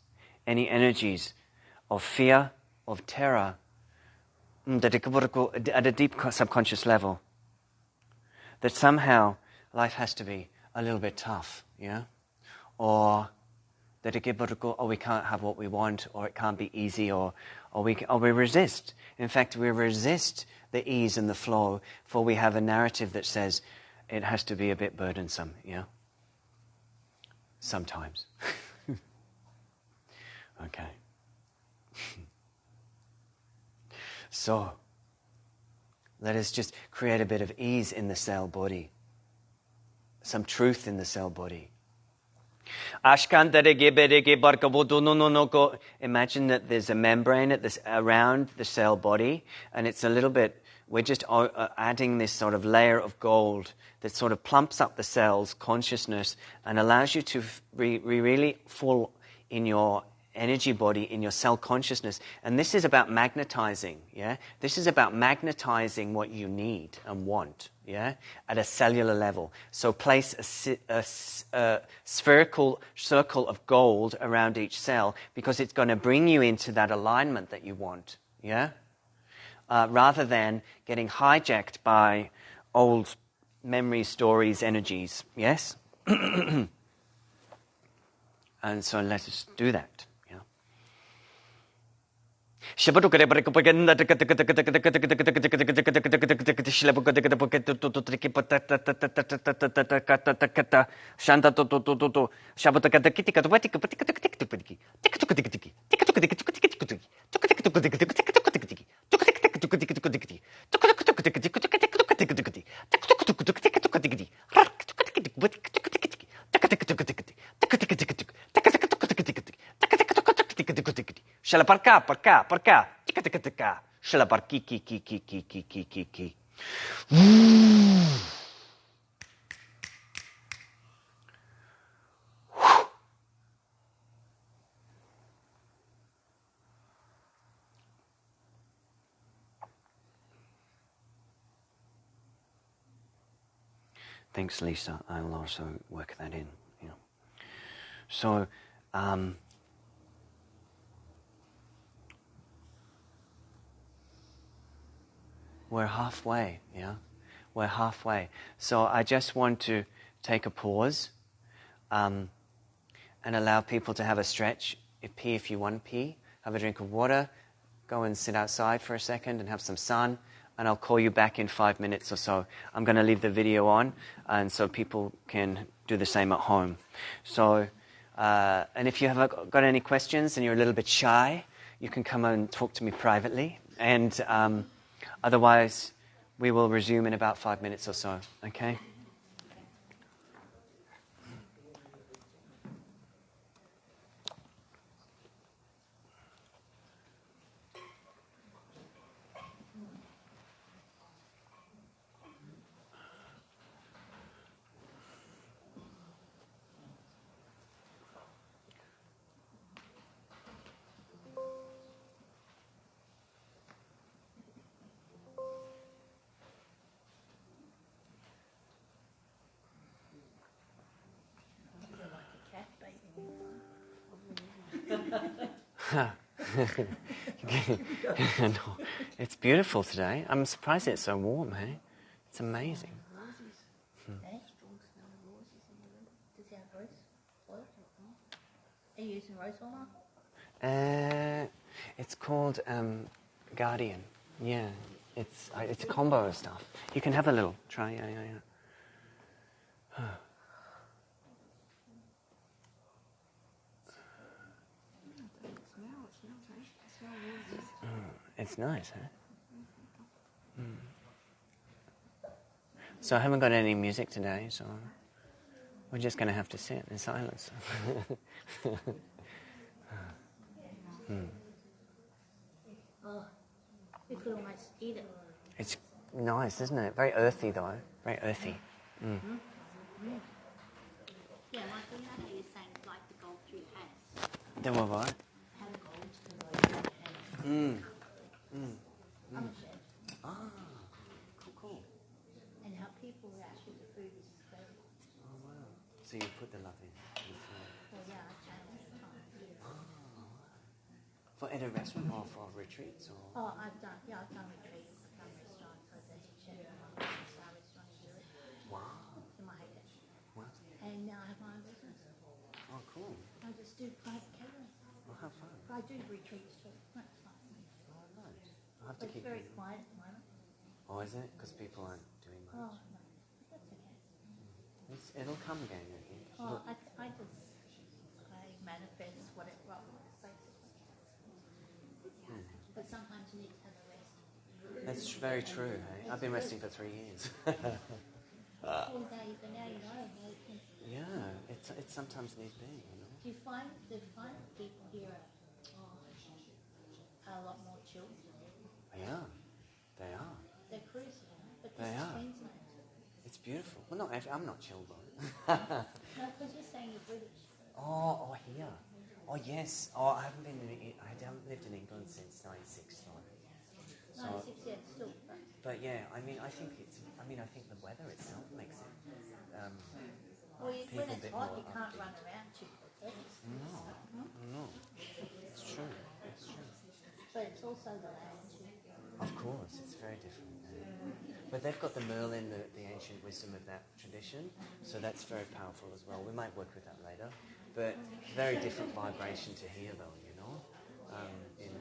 any energies of fear, of terror, at a deep subconscious level, that somehow life has to be a little bit tough, yeah? Or that we can't have what we want, or it can't be easy, or we resist. In fact, we resist the ease and the flow, for we have a narrative that says it has to be a bit burdensome, yeah? Sometimes. Okay. So, let us just create a bit of ease in the cell body. Some truth in the cell body. Imagine that there's a membrane around the cell body, and it's a little bit, we're just adding this sort of layer of gold that sort of plumps up the cell's consciousness and allows you to really fall in your energy body, in your cell consciousness. And this is about magnetizing, yeah? This is about magnetizing what you need and want, yeah? At a cellular level. So place a spherical circle of gold around each cell, because it's going to bring you into that alignment that you want, yeah? Rather than getting hijacked by old memory stories, energies, yes? And so let us do that. Shala parka, tika tika tika, shala parki ki. Thanks, Lisa. I'll also work that in. You know. So, we're halfway, yeah? We're halfway. So I just want to take a pause and allow people to have a stretch. Pee if you want to pee. Have a drink of water. Go and sit outside for a second and have some sun. And I'll call you back in 5 minutes or so. I'm going to leave the video on, and so people can do the same at home. So, and if you haven't got any questions and you're a little bit shy, you can come and talk to me privately. And otherwise, we will resume in about 5 minutes or so. Okay? No, it's beautiful today. I'm surprised it's so warm, hey? It's amazing. Are you using rose oil? It's called Guardian. Yeah, it's a combo of stuff. You can have a little. Try, yeah. It's nice, huh? So I haven't got any music today, so we're just going to have to sit in silence. You could almost eat it. It's nice, isn't it? Very earthy, though. Very earthy. Yeah, Michael, you know how you're saying like the gold through hands? Then what, right? Have a gold. Ah, cool. And how people react to the food is incredible. Oh, wow. So you put the love in. Well, yeah, I changed the time. For at a restaurant or for retreats? Or? Oh, I've done retreats, I've done restaurants, so there's a chef in my star restaurant in Zurich. Wow. In my head. Wow. And now I have my own business. Oh, cool. I just do private catering. Well, have fun. But I do retreats too. That's fun. Oh, nice. I'll have to But it's keep very quiet at the moment. Oh, is it? Because people aren't doing Oh, much. no. That's okay. It'll come again, I think. Oh, I manifest what it was, basically. But sometimes you need to have a rest. That's very true, hey? I've been resting for 3 years. Now you know. Yeah, it's sometimes need be, you know? Do you find people here are a lot more chilled? Yeah, they are. They're cruising, but this They is are. Queensland. It's beautiful. Well, not actually, I'm not chill though. No, because you're saying you're British. Oh, here. Oh, yes. Oh, I haven't lived in England since 96 though. So, 96 years still. but yeah, I think the weather itself makes it. Well, People when a it's bit hot, more you can't run around too quickly. No, it's true. It's true. But it's also the land too. Of course, it's very different. But they've got the Merlin, the ancient wisdom of that tradition, so that's very powerful as well. We might work with that later. But very different vibration to here, though, you know, in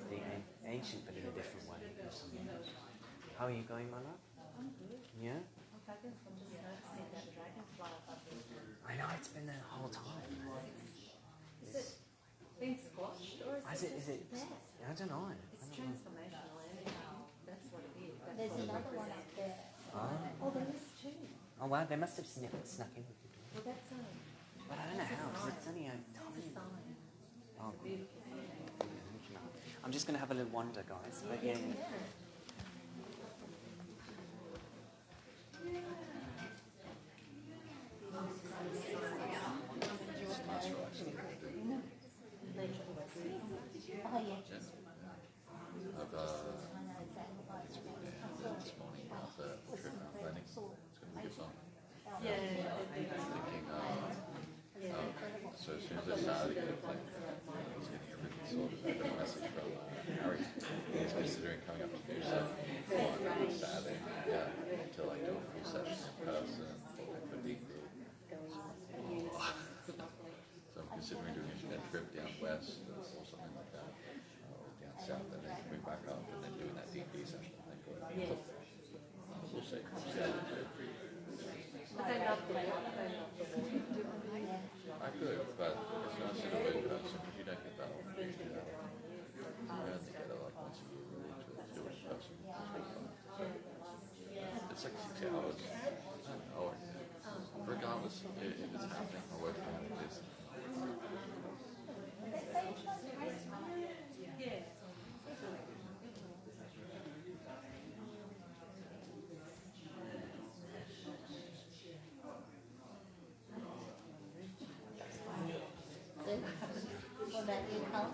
the ancient, but in a different way. How are you going, my love? I'm good. Yeah? I can just noticing that dragonfly up there. I know, it's been there the whole time. Is it been squashed or Is it? I don't know. It's transformational anyhow. That's what it is. There's another one up there. Oh. Oh, there is two. Oh, wow, they must have snuck in with you. Well, that's a But I don't know how, because it's only a tiny... sign. Oh, A beautiful sign. I'm just going to have a little wander, guys. But yeah. Oh, yeah. This morning after trip planning. It's going to be good fun. soon as they started to get like, he's getting everything sorted. I got a message from Harry. He's considering coming up to do stuff on Saturday, to like do a full set in person for deep group. So I'm considering doing a trip down west or something like that, or down south, and then coming back up and then doing that DP session. I think. We'll see. I could, but it's nice to do it in person because you don't get that opportunity. I only get it like once a year really to do it in person. It's like 6 hours. I don't know. Regardless, if it's happening, I work on it. It's What about you, Colin?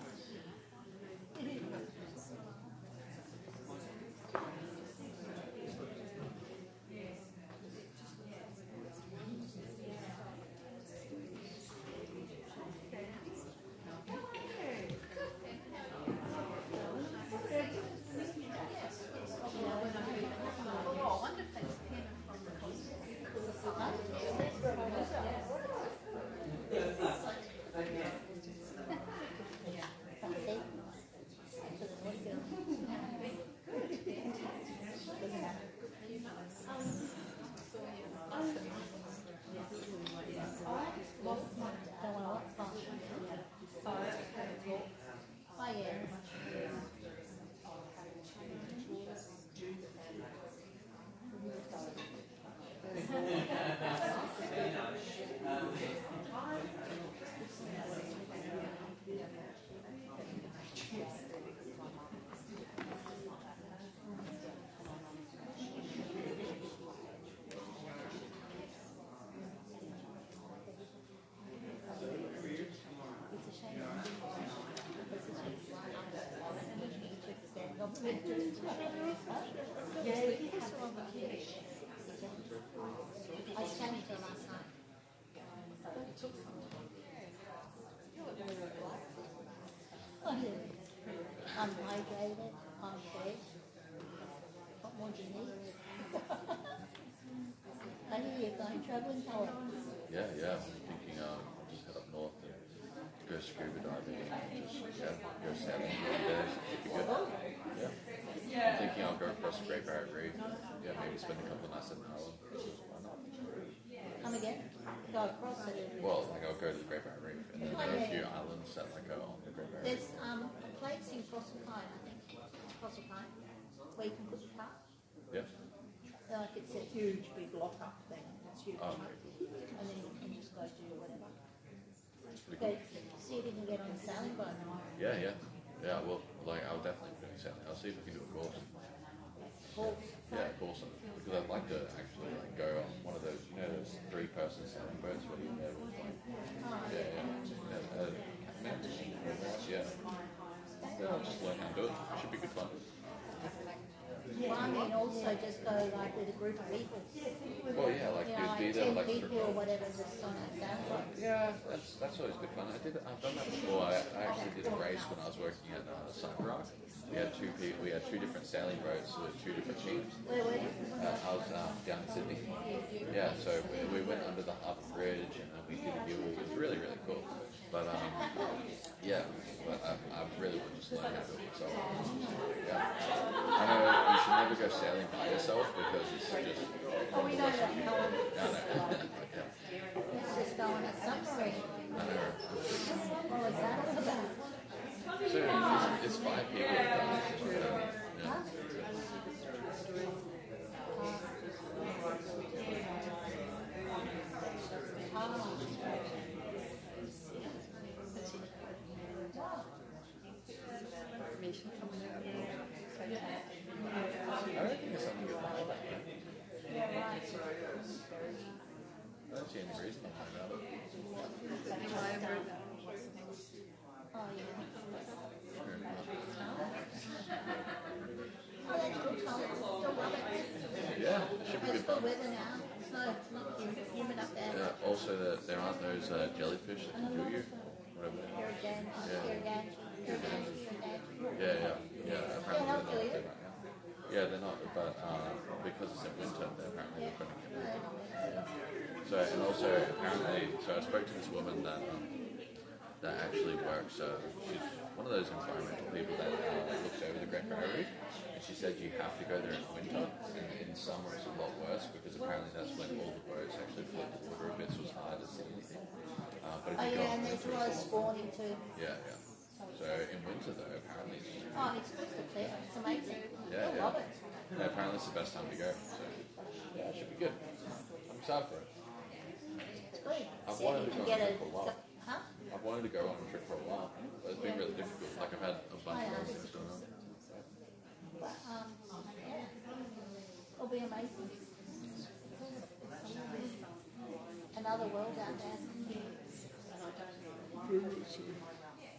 I scanned it last night. I'm hydrated, I'm fed. What more do you need? I hear you're going travelling, Helen. yeah. I'm thinking just head up north and go scuba diving and just go sailing. It'd be good. Yeah. I'm thinking I'll go across the Great Barrier Reef. Yeah, maybe spend a couple of nights in Ireland. Why not? Come again? Go across it. Well, like I'll go to the Great Barrier Reef and then there are a few islands that like go on the Great Barrier Reef. There's a place in Proserpine, I think. Proserpine, where you can put your car. Yeah. Like it's a huge big lock-up thing. It's huge. Oh, okay. And then you can just go do whatever. Pretty But cool. see if you can get on the sailing boat. Yeah. Well, like I'll definitely be doing sailing. I'll see if I can do a course. Yeah, course. Because I'd like to actually like go on one of those, those 3-person sailing boats where you go with like, I'll just learn how to do it. It should be good fun. Well, I mean, also just go like with a group of people. Well, yeah, like You know, you'd be like there 10 like people or whatever, just on a sailing boat. Yeah, that's always good fun. I've done that before. I actually did a race when I was working at Cyber Rock. We had 2 people. We had 2 different sailing boats with 2 different teams. Where were you? I was down in Sydney. Yeah, so we went under the harbour bridge and we did a view. It was really cool. But I really would just learn how to do it myself. Yeah, I know you should never go sailing by yourself because it's just. Oh, we know that. No. Okay. Let's just go on a submarine. I know. What was that all about? So it's 5 people. Yeah. I don't think there's something good about that. I don't see any reason to lie about it. Oh, yeah. Oh, that's good, Tom. Still love it. Yeah, it should be It's good good fun. weather now. It's not humid up there. Yeah, also, there aren't those jellyfish that can kill you. Whatever. Peregian Yeah. Apparently they're not there right now. Yeah, they're not, but because it's in winter, they're apparently not going to get rid of them. Yeah. So, and also apparently, so I spoke to this woman that actually works. She's one of those environmental people that looks over the Great Barrier Reef. And she said you have to go there in winter, and in summer it's a lot worse because apparently that's when all the boats actually flood the water a bit, so it's hard to see anything. But if you go in and there's a winter, lot of spawning too. yeah. So in winter though, apparently it's just It's crystal clear. It's amazing. Yeah. I love it. Yeah, apparently it's the best time to go. So yeah, it should be good. I'm excited for it. It's good. I've See, wanted you to can go on get a trip for a while. Huh? I've wanted to go on a trip for a while, but it's been really difficult. Like I've had a bunch of other things going on. But, yeah. It'll be amazing. Another world out there. I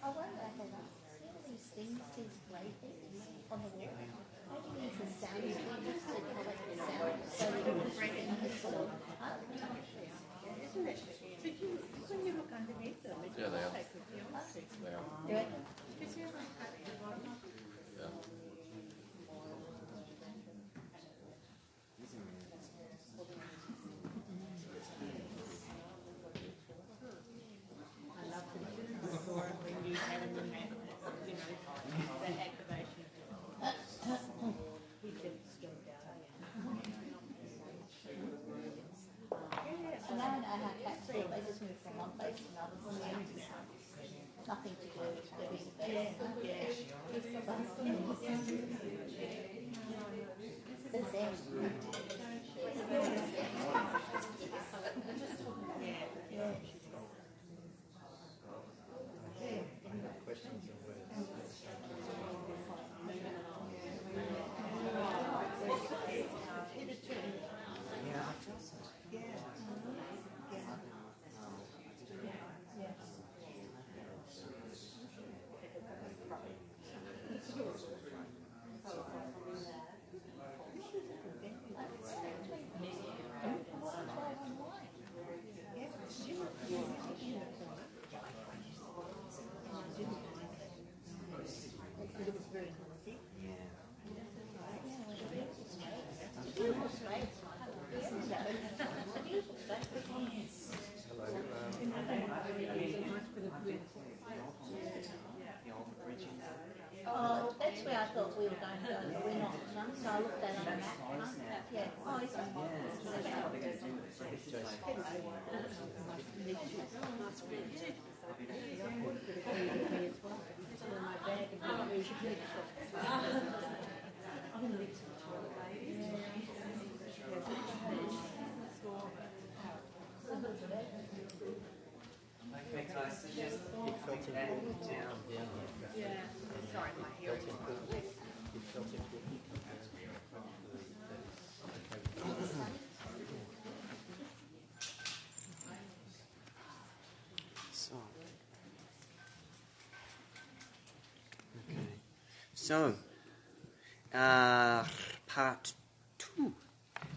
wonder, Heather, see all these things, these grey things on the wall? Maybe use the sound speakers to collect the sound so we can bring in the soil. Isn't it? When you look underneath them, it's Yeah, they are. like with the optics. They are. Do it. Yeah. I love the before when you had them in that, that activation. We could still die. And now I know how cats feel. They just move from one place to another. Nothing to do with living there. It's them. Oh, that's where I thought we were going to go, but we're not. So I looked at it on the map. Yeah. Oh, it's on. So, part 2.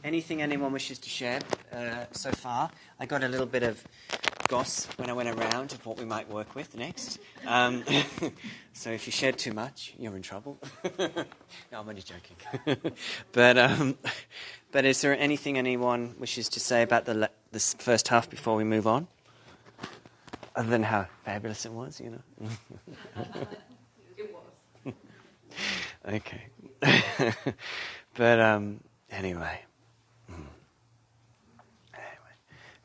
Anything anyone wishes to share so far? I got a little bit of goss when I went around of what we might work with next. So if you shared too much, you're in trouble. No, I'm only joking. But is there anything anyone wishes to say about this first half before we move on? Other than how fabulous it was, you know? It was. Okay. But anyway. Anyway.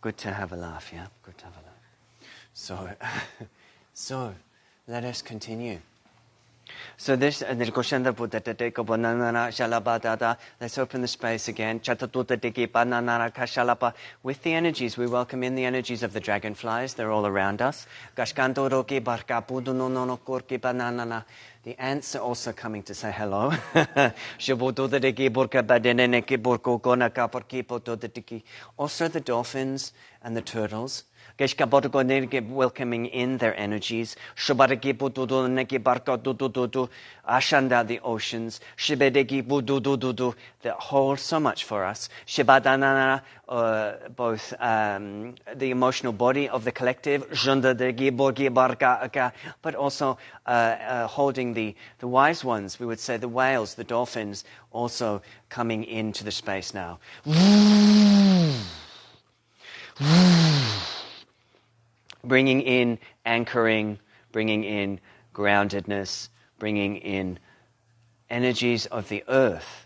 Good to have a laugh, yeah? Good to have a laugh. So let us continue. So this, let's open the space again. With the energies, we welcome in the energies of the dragonflies. They're all around us. The ants are also coming to say hello. Also the dolphins and the turtles. Welcoming in their energies. Ashanda the oceans. That hold so much for us. Both the emotional body of the collective, but also holding the wise ones, we would say the whales, the dolphins, also coming into the space now. Bringing in anchoring, bringing in groundedness, bringing in energies of the earth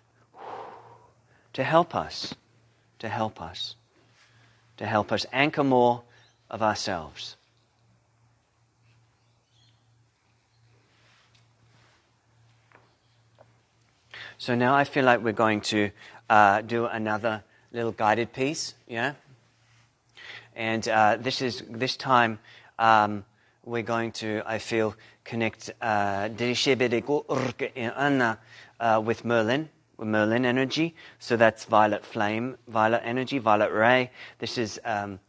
to help us anchor more of ourselves. So now I feel like we're going to do another little guided piece, yeah? And this time we're going to, I feel, connect with Merlin energy. So that's violet flame, violet energy, violet ray. This is going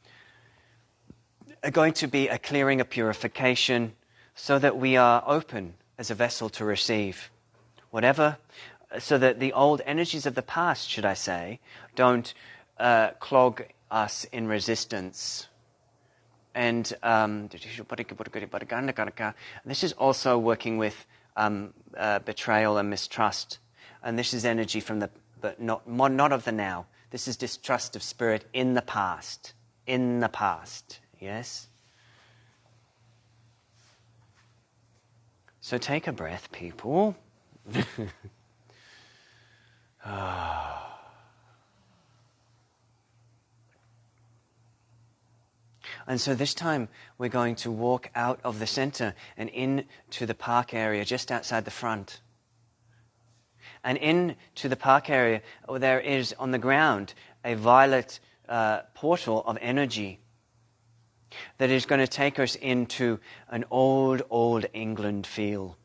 to be a clearing, a purification, so that we are open as a vessel to receive whatever, so that the old energies of the past, should I say, don't clog us in resistance. And this is also working with betrayal and mistrust. And this is energy from but not of the now. This is distrust of spirit in the past. In the past, yes? So take a breath, people. And so this time we're going to walk out of the center and into the park area just outside the front. And into the park area, there is on the ground a violet portal of energy that is going to take us into an old England feel.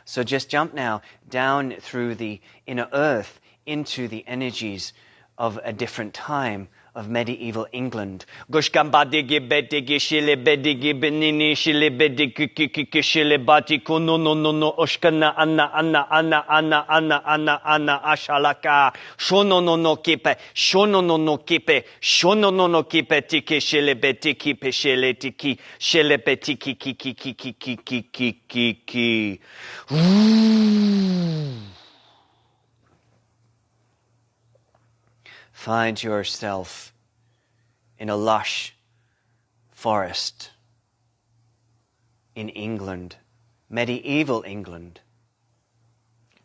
So just jump now down through the inner earth into the energies of a different time of medieval England. Find yourself in a lush forest in England, medieval England.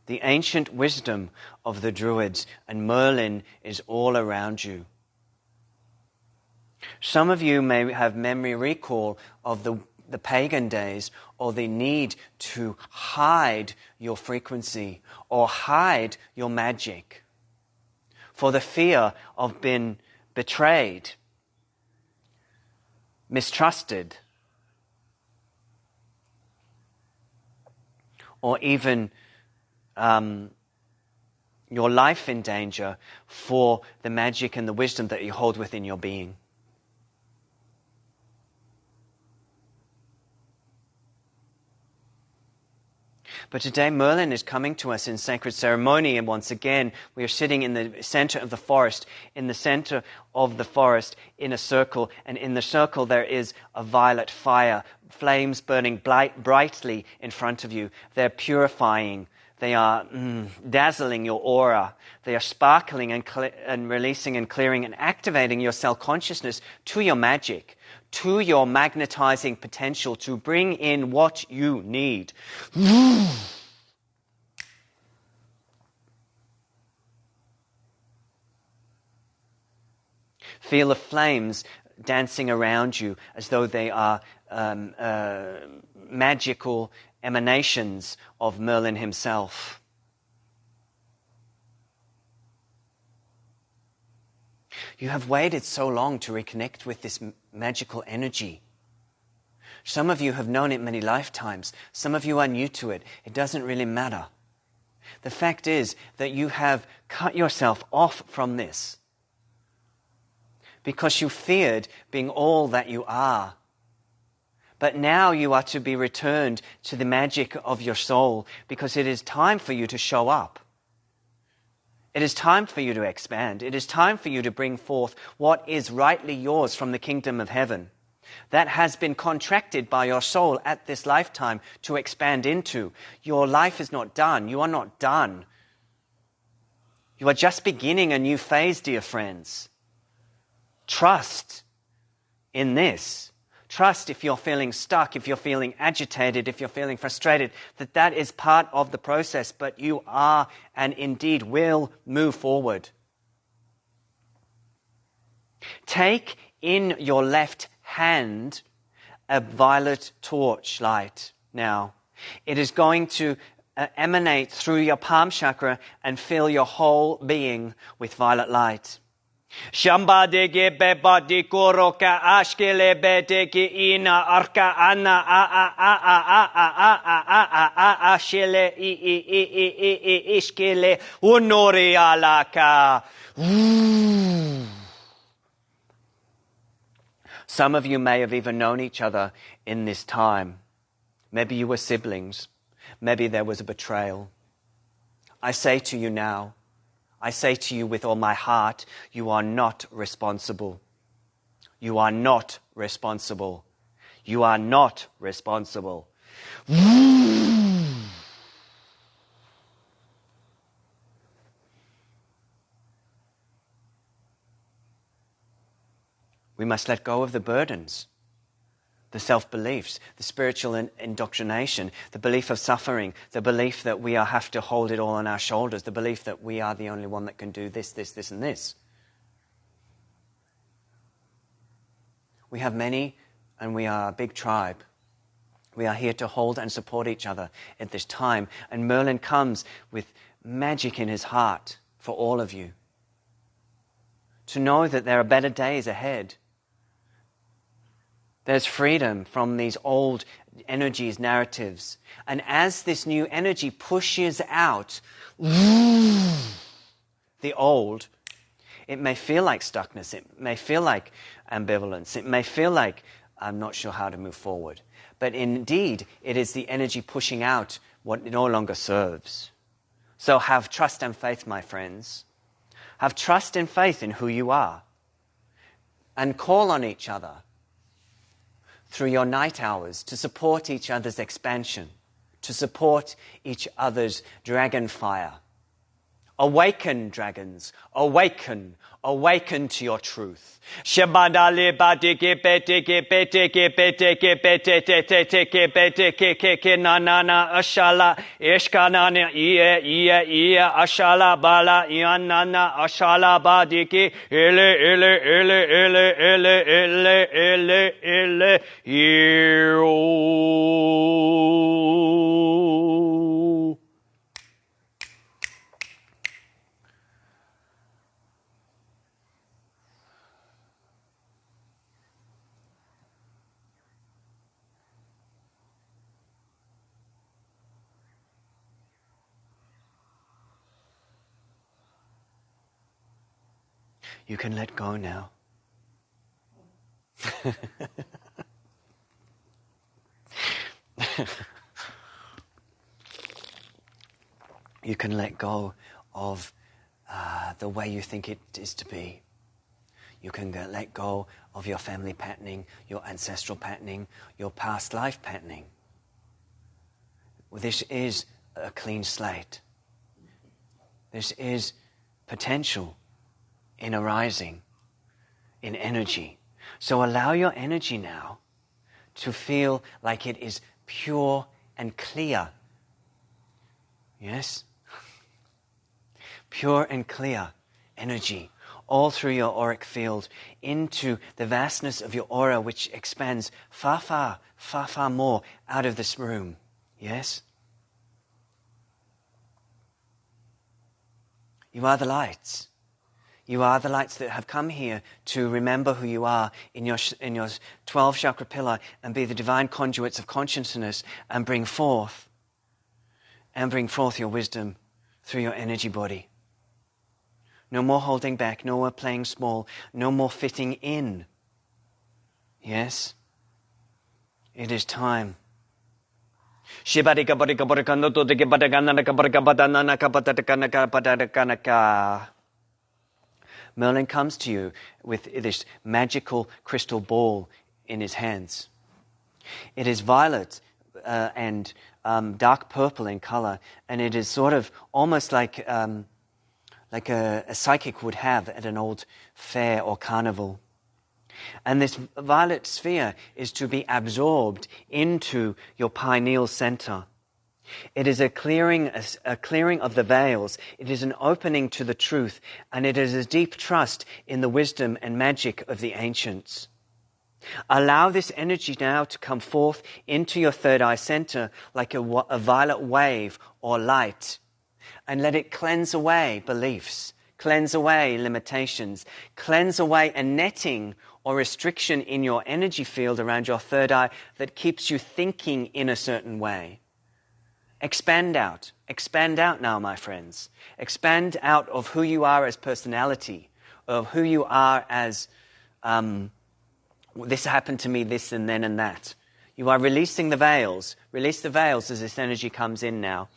The ancient wisdom of the Druids, and Merlin is all around you. Some of you may have memory recall of the pagan days, or the need to hide your frequency or hide your magic for the fear of being betrayed, mistrusted, or even your life in danger for the magic and the wisdom that you hold within your being. But today Merlin is coming to us in sacred ceremony, and once again we are sitting in the center of the forest, in the center of the forest in a circle, and in the circle there is a violet fire, flames burning brightly in front of you. They're purifying, they are dazzling your aura, they are sparkling and releasing and clearing and activating your self-consciousness to your magic, to your magnetizing potential to bring in what you need. Feel the flames dancing around you as though they are magical emanations of Merlin himself. You have waited so long to reconnect with this magical energy. Some of you have known it many lifetimes. Some of you are new to it. It doesn't really matter. The fact is that you have cut yourself off from this because you feared being all that you are. But now you are to be returned to the magic of your soul, because it is time for you to show up. It is time for you to expand. It is time for you to bring forth what is rightly yours from the kingdom of heaven, that has been contracted by your soul at this lifetime to expand into. Your life is not done. You are not done. You are just beginning a new phase, dear friends. Trust in this. Trust if you're feeling stuck, if you're feeling agitated, if you're feeling frustrated, that is part of the process, but you are and indeed will move forward. Take in your left hand a violet torch light now. It is going to emanate through your palm chakra and fill your whole being with violet light. Shamba de ge beba di koroka ashkele bete ki ina arka ana ashele ishkele unori alaka. Some of you may have even known each other in this time. Maybe you were siblings. Maybe there was a betrayal. I say to you now, I say to you with all my heart, you are not responsible. You are not responsible. You are not responsible. We must let go of the burdens, the self-beliefs, the spiritual indoctrination, the belief of suffering, the belief that we have to hold it all on our shoulders, the belief that we are the only one that can do this, this, this, and this. We have many, and we are a big tribe. We are here to hold and support each other at this time. And Merlin comes with magic in his heart for all of you. To know that there are better days ahead. There's freedom from these old energies, narratives. And as this new energy pushes out the old, it may feel like stuckness. It may feel like ambivalence. It may feel like I'm not sure how to move forward. But indeed, it is the energy pushing out what no longer serves. So have trust and faith, my friends. Have trust and faith in who you are. And call on each other through your night hours to support each other's expansion, to support each other's dragon fire. Awaken, dragons. Awaken. Awaken to your truth. Shabadale batike petike petike petike petike petike petike nanana ashala ishkanana ia ashala bala ianana ashala badike ele You can let go now. You can let go of the way you think it is to be. You can let go of your family patterning, your ancestral patterning, your past life patterning. Well, this is a clean slate. This is potential in arising, in energy. So allow your energy now to feel like it is pure and clear. Yes? Pure and clear energy all through your auric field into the vastness of your aura, which expands far, far, far, far more out of this room. Yes? You are the lights. You are the lights that have come here to remember who you are in your 12 chakra pillar and be the divine conduits of consciousness and bring forth your wisdom through your energy body. No more holding back, no more playing small, no more fitting in. Yes? It is time. Merlin comes to you with this magical crystal ball in his hands. It is violet and dark purple in color, and it is sort of almost like a psychic would have at an old fair or carnival. And this violet sphere is to be absorbed into your pineal center. It is a clearing of the veils. It is an opening to the truth, and it is a deep trust in the wisdom and magic of the ancients. Allow this energy now to come forth into your third eye center like a violet wave or light, and let it cleanse away beliefs, cleanse away limitations, cleanse away a netting or restriction in your energy field around your third eye that keeps you thinking in a certain way. Expand out now, my friends. Expand out of who you are as personality, of who you are as this happened to me, this and then and that. You are releasing the veils. Release the veils as this energy comes in now.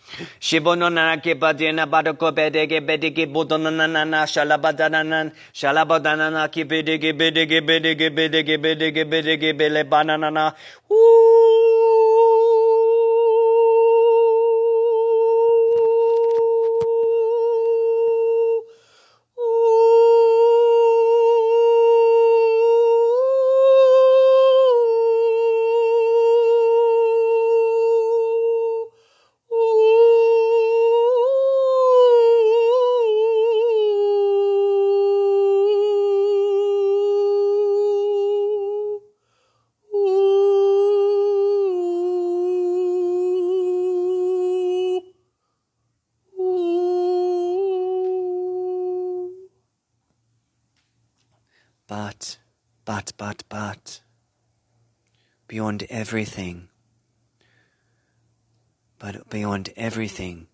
But, beyond everything,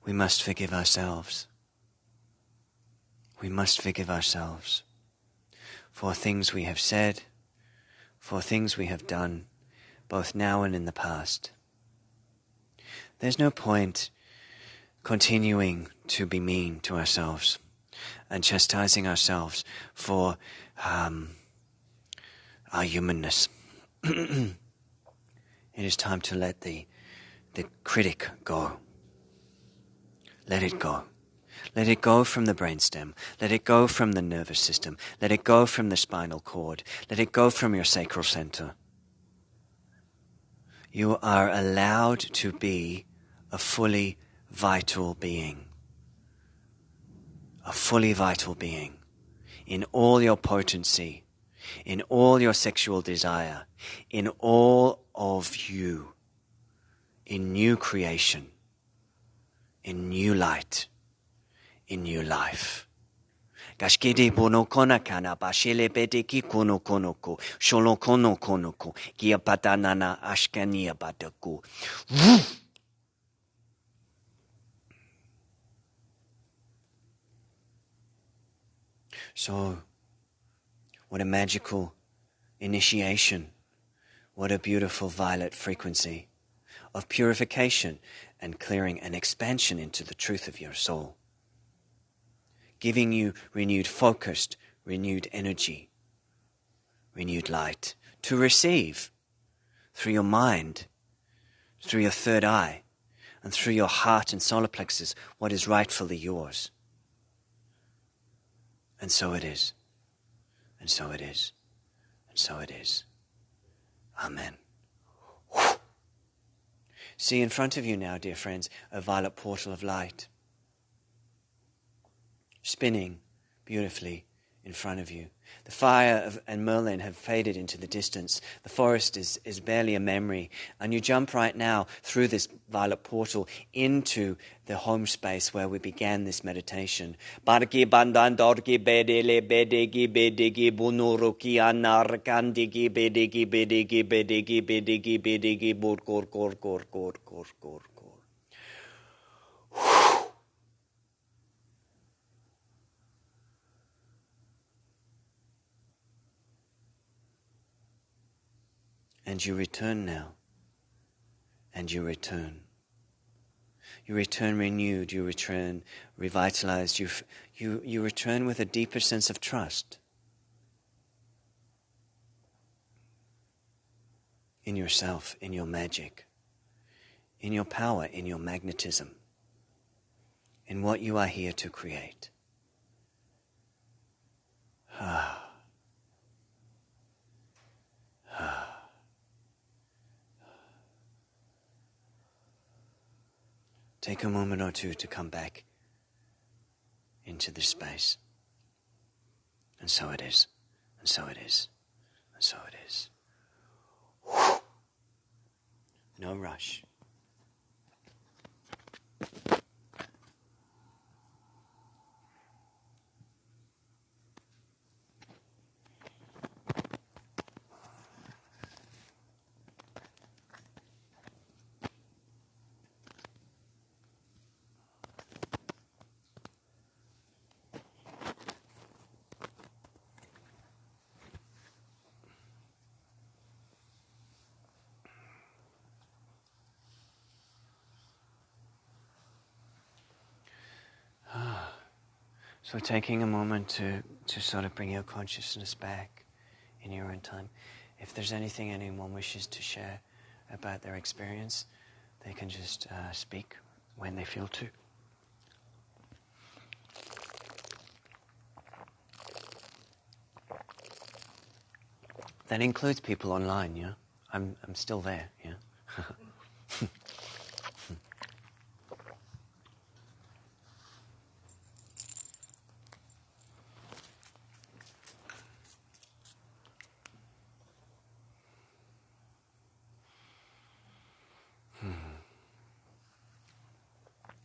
we must forgive ourselves. We must forgive ourselves for things we have said, for things we have done, both now and in the past. There's no point continuing to be mean to ourselves and chastising ourselves for our humanness. It is time to let the critic go. Let it go. Let it go from the brainstem. Let it go from the nervous system. Let it go from the spinal cord. Let it go from your sacral center. You are allowed to be a fully vital being. A fully vital being. In all your potency. In all your sexual desire. In all of you. In new creation. In new light. In new life. Kashkidi bono kona kana bashele bete ki kono konoko sholo kono konoko kia patanana ashkania bataku. So, what a magical initiation. What a beautiful violet frequency of purification and clearing and expansion into the truth of your soul. Giving you renewed focus, renewed energy, renewed light to receive through your mind, through your third eye, and through your heart and solar plexus what is rightfully yours. And so it is. And so it is. And so it is. Amen. See in front of you now, dear friends, a violet portal of light. Spinning beautifully in front of you. The fire and Merlin have faded into the distance. The forest is barely a memory. And you jump right now through this violet portal into the home space where we began this meditation. Barki bandan dorki bedele bedegi bedegi bunuruki anarkandigi bedegi bedegi bedegi bedegi bedegi bur kor kor kor kor kor kor kor. And you return now. And you return. You return renewed, you return revitalized, you return with a deeper sense of trust in yourself, in your magic, in your power, in your magnetism, in what you are here to create. Take a moment or two to come back into this space. And so it is, and so it is, and so it is. No rush. So taking a moment to sort of bring your consciousness back in your own time. If there's anything anyone wishes to share about their experience, they can just speak when they feel to. That includes people online, yeah? I'm still there, yeah?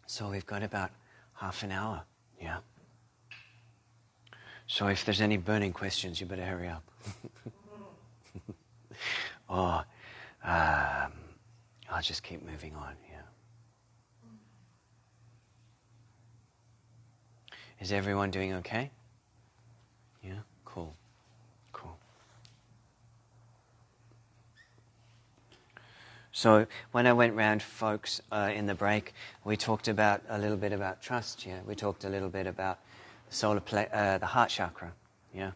So we've got about half an hour, yeah? So if there's any burning questions, you better hurry up. Or I'll just keep moving on, yeah. Is everyone doing okay? Yeah? Cool. Cool. So when I went round, folks, in the break, we talked a little bit about trust, yeah? We talked a little bit about the heart chakra, yeah?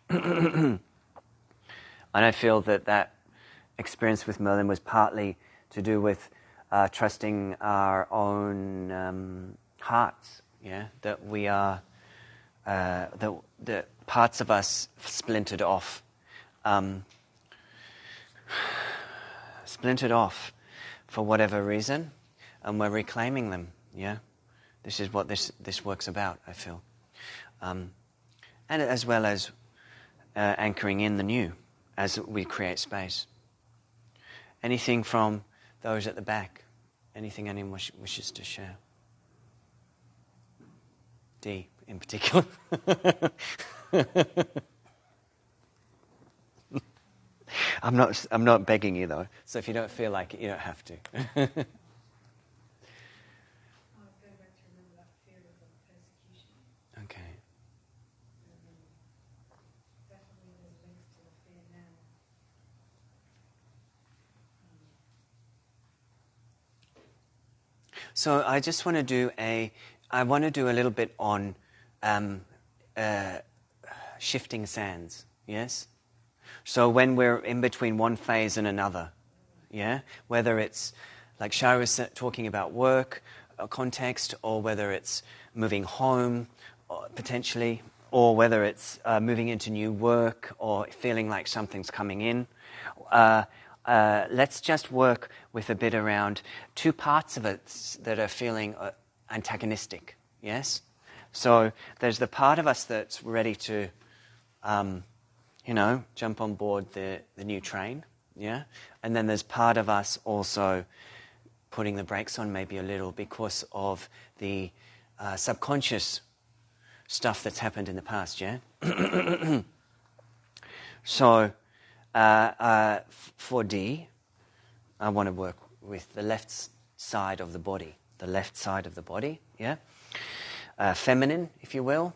And I feel that experience with Merlin was partly to do with trusting our own hearts, yeah? That we are, that parts of us splintered off for whatever reason, and we're reclaiming them, yeah? This is what this work's about, I feel. And as well as anchoring in the new as we create space. Anything from those at the back? Anything anyone wishes to share? D, in particular. I'm not begging you though. So if you don't feel like it, you don't have to. I go back to remember that fear of persecution. Okay. Definitely there's links to the fear now. So I just want to do a little bit on shifting sands, yes? So when we're in between one phase and another, yeah? Whether it's, like Shai was talking about work, context, or whether it's moving home, potentially, or whether it's moving into new work, or feeling like something's coming in. Let's just work with a bit around two parts of it that are feeling antagonistic, yes? So there's the part of us that's ready to, jump on board the new train, yeah? And then there's part of us also putting the brakes on maybe a little because of the subconscious stuff that's happened in the past, yeah? So for D, I want to work with the left side of the body. The left side of the body, yeah? Feminine, if you will,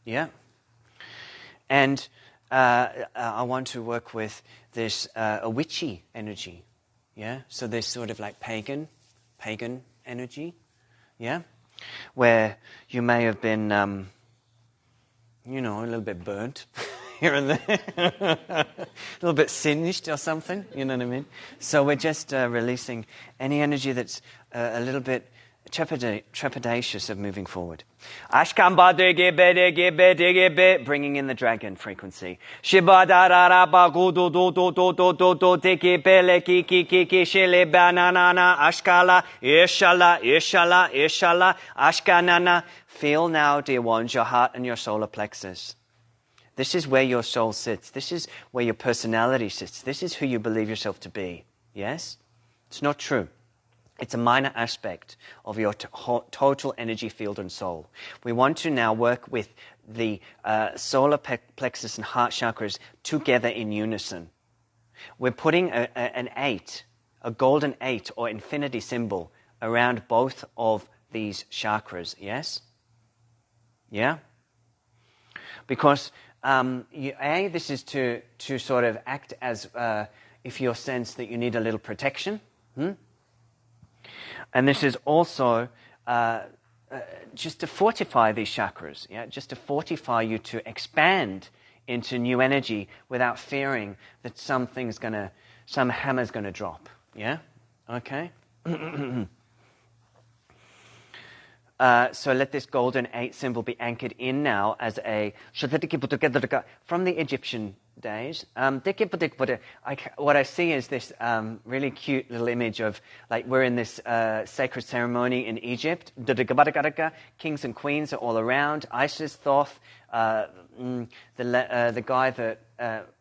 yeah? And I want to work with this a witchy energy, yeah. So this sort of like pagan energy, yeah, where you may have been, a little bit burnt here and there, a little bit singed or something. You know what I mean? So we're just releasing any energy that's a little bit trepidatious of moving forward. Bringing in the dragon frequency. Feel now, dear ones, your heart and your solar plexus. This is where your soul sits. This is where your personality sits. This is who you believe yourself to be. Yes? It's not true. It's a minor aspect of your total energy field and soul. We want to now work with the solar plexus and heart chakras together in unison. We're putting an 8, a golden 8 or infinity symbol around both of these chakras. Yes? Yeah? Because this is to sort of act as if you sense that you need a little protection. And this is also just to fortify these chakras, yeah, just to fortify you to expand into new energy without fearing that some hammer's gonna drop. Yeah, okay. So let this golden 8 symbol be anchored in now as a from the Egyptian days. What I see is this really cute little image of like we're in this sacred ceremony in Egypt. Kings and queens are all around. Isis, Thoth, the guy that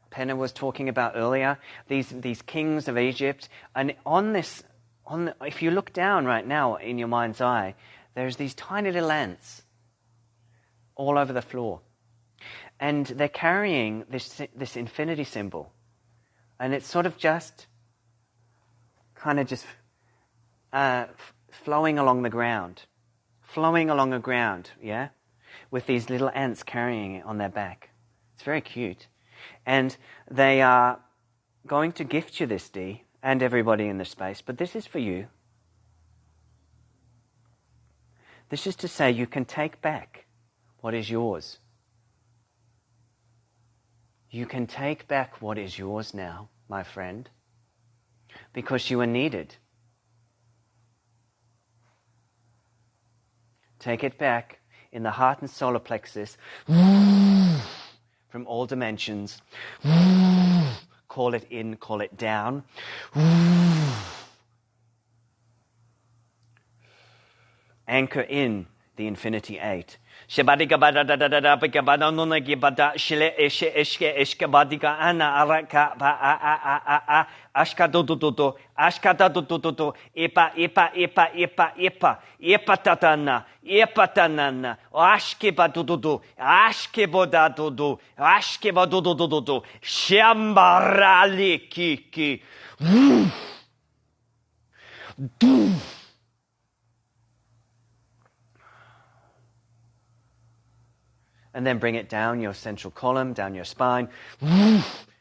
Penna was talking about earlier. These kings of Egypt, and if you look down right now in your mind's eye, there's these tiny little ants all over the floor. And they're carrying this infinity symbol. And it's sort of just flowing along the ground. Flowing along the ground, yeah? With these little ants carrying it on their back. It's very cute. And they are going to gift you this, Dee, and everybody in the space. But this is for you. This is to say you can take back what is yours. You can take back what is yours now, my friend, because you are needed. Take it back in the heart and solar plexus from all dimensions. Call it in, call it down. Anchor in the infinity 8. And then bring it down your central column, down your spine,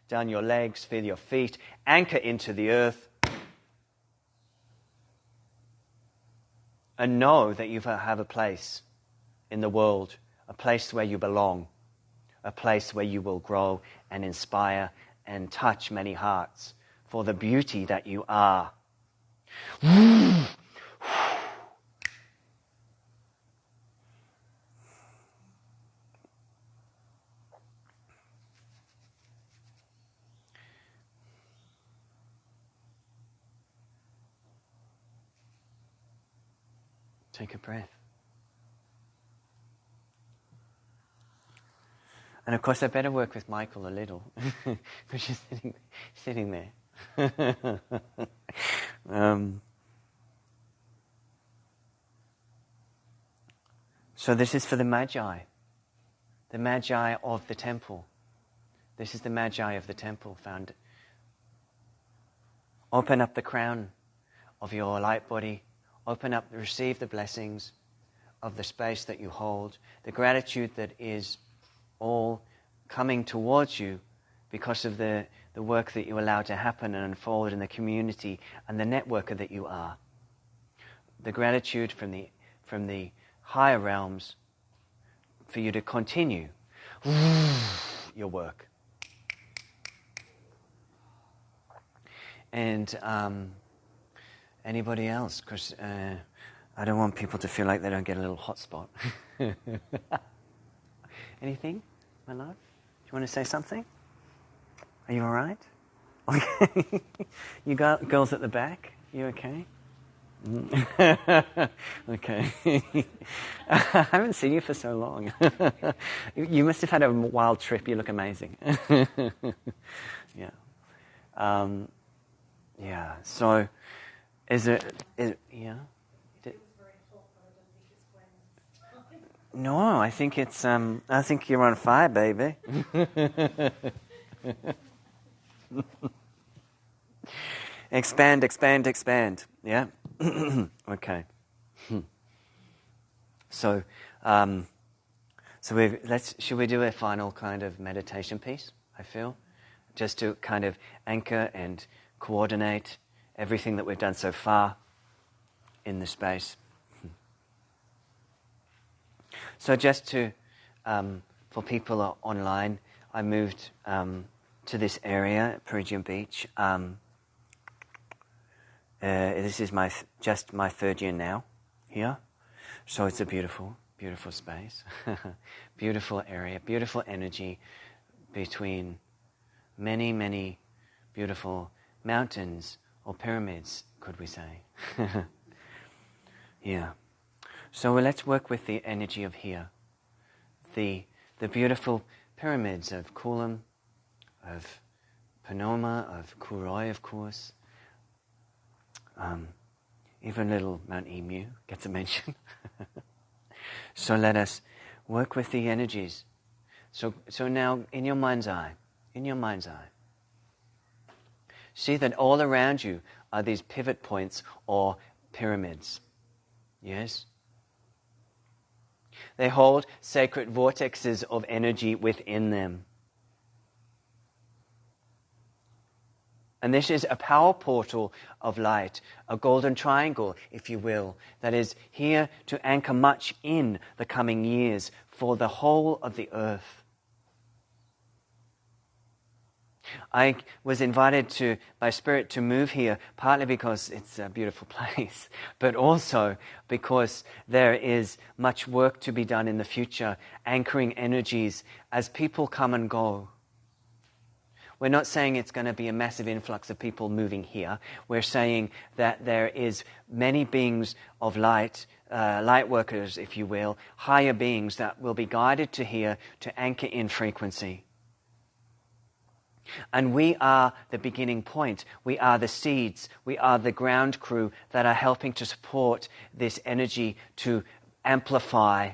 down your legs, feel your feet, anchor into the earth. And know that you have a place in the world, a place where you belong, a place where you will grow and inspire and touch many hearts for the beauty that you are. Take a breath. And of course I better work with Michael a little, because she's sitting there. So this is for the Magi of the temple. This is the Magi of the temple found. Open up the crown of your light body. Open up, receive the blessings of the space that you hold, the gratitude that is all coming towards you because of the work that you allow to happen and unfold in the community and the networker that you are. The gratitude from the higher realms for you to continue your work. And anybody else? Because I don't want people to feel like they don't get a little hot spot. Anything, my love? Do you want to say something? Are you all right? Okay. You got girls at the back? You okay? Okay. I haven't seen you for so long. You must have had a wild trip. You look amazing. Yeah. Yeah. So, yeah? No, I think it's. I think you're on fire, baby. Expand, expand, expand. Yeah. Okay. So, should we do a final kind of meditation piece? I feel, just to kind of anchor and coordinate everything that we've done so far in the space. So, just to for people online, I moved to this area, at Peregian Beach. This is just my third year now here, so it's a beautiful, beautiful space, beautiful area, beautiful energy between many, many beautiful mountains or pyramids, could we say? Yeah. So let's work with the energy of here, the beautiful pyramids of Kulam, of Panoma, of Kuroi, of course. Even little Mount Emu gets a mention. So let us work with the energies. So now, in your mind's eye, see that all around you are these pivot points or pyramids. Yes? They hold sacred vortexes of energy within them. And this is a power portal of light, a golden triangle, if you will, that is here to anchor much in the coming years for the whole of the earth. I was invited by Spirit to move here, partly because it's a beautiful place, but also because there is much work to be done in the future, anchoring energies as people come and go. We're not saying it's going to be a massive influx of people moving here. We're saying that there is many beings of light, light workers, if you will, higher beings that will be guided to here to anchor in frequency. And we are the beginning point. We are the seeds. We are the ground crew that are helping to support this energy to amplify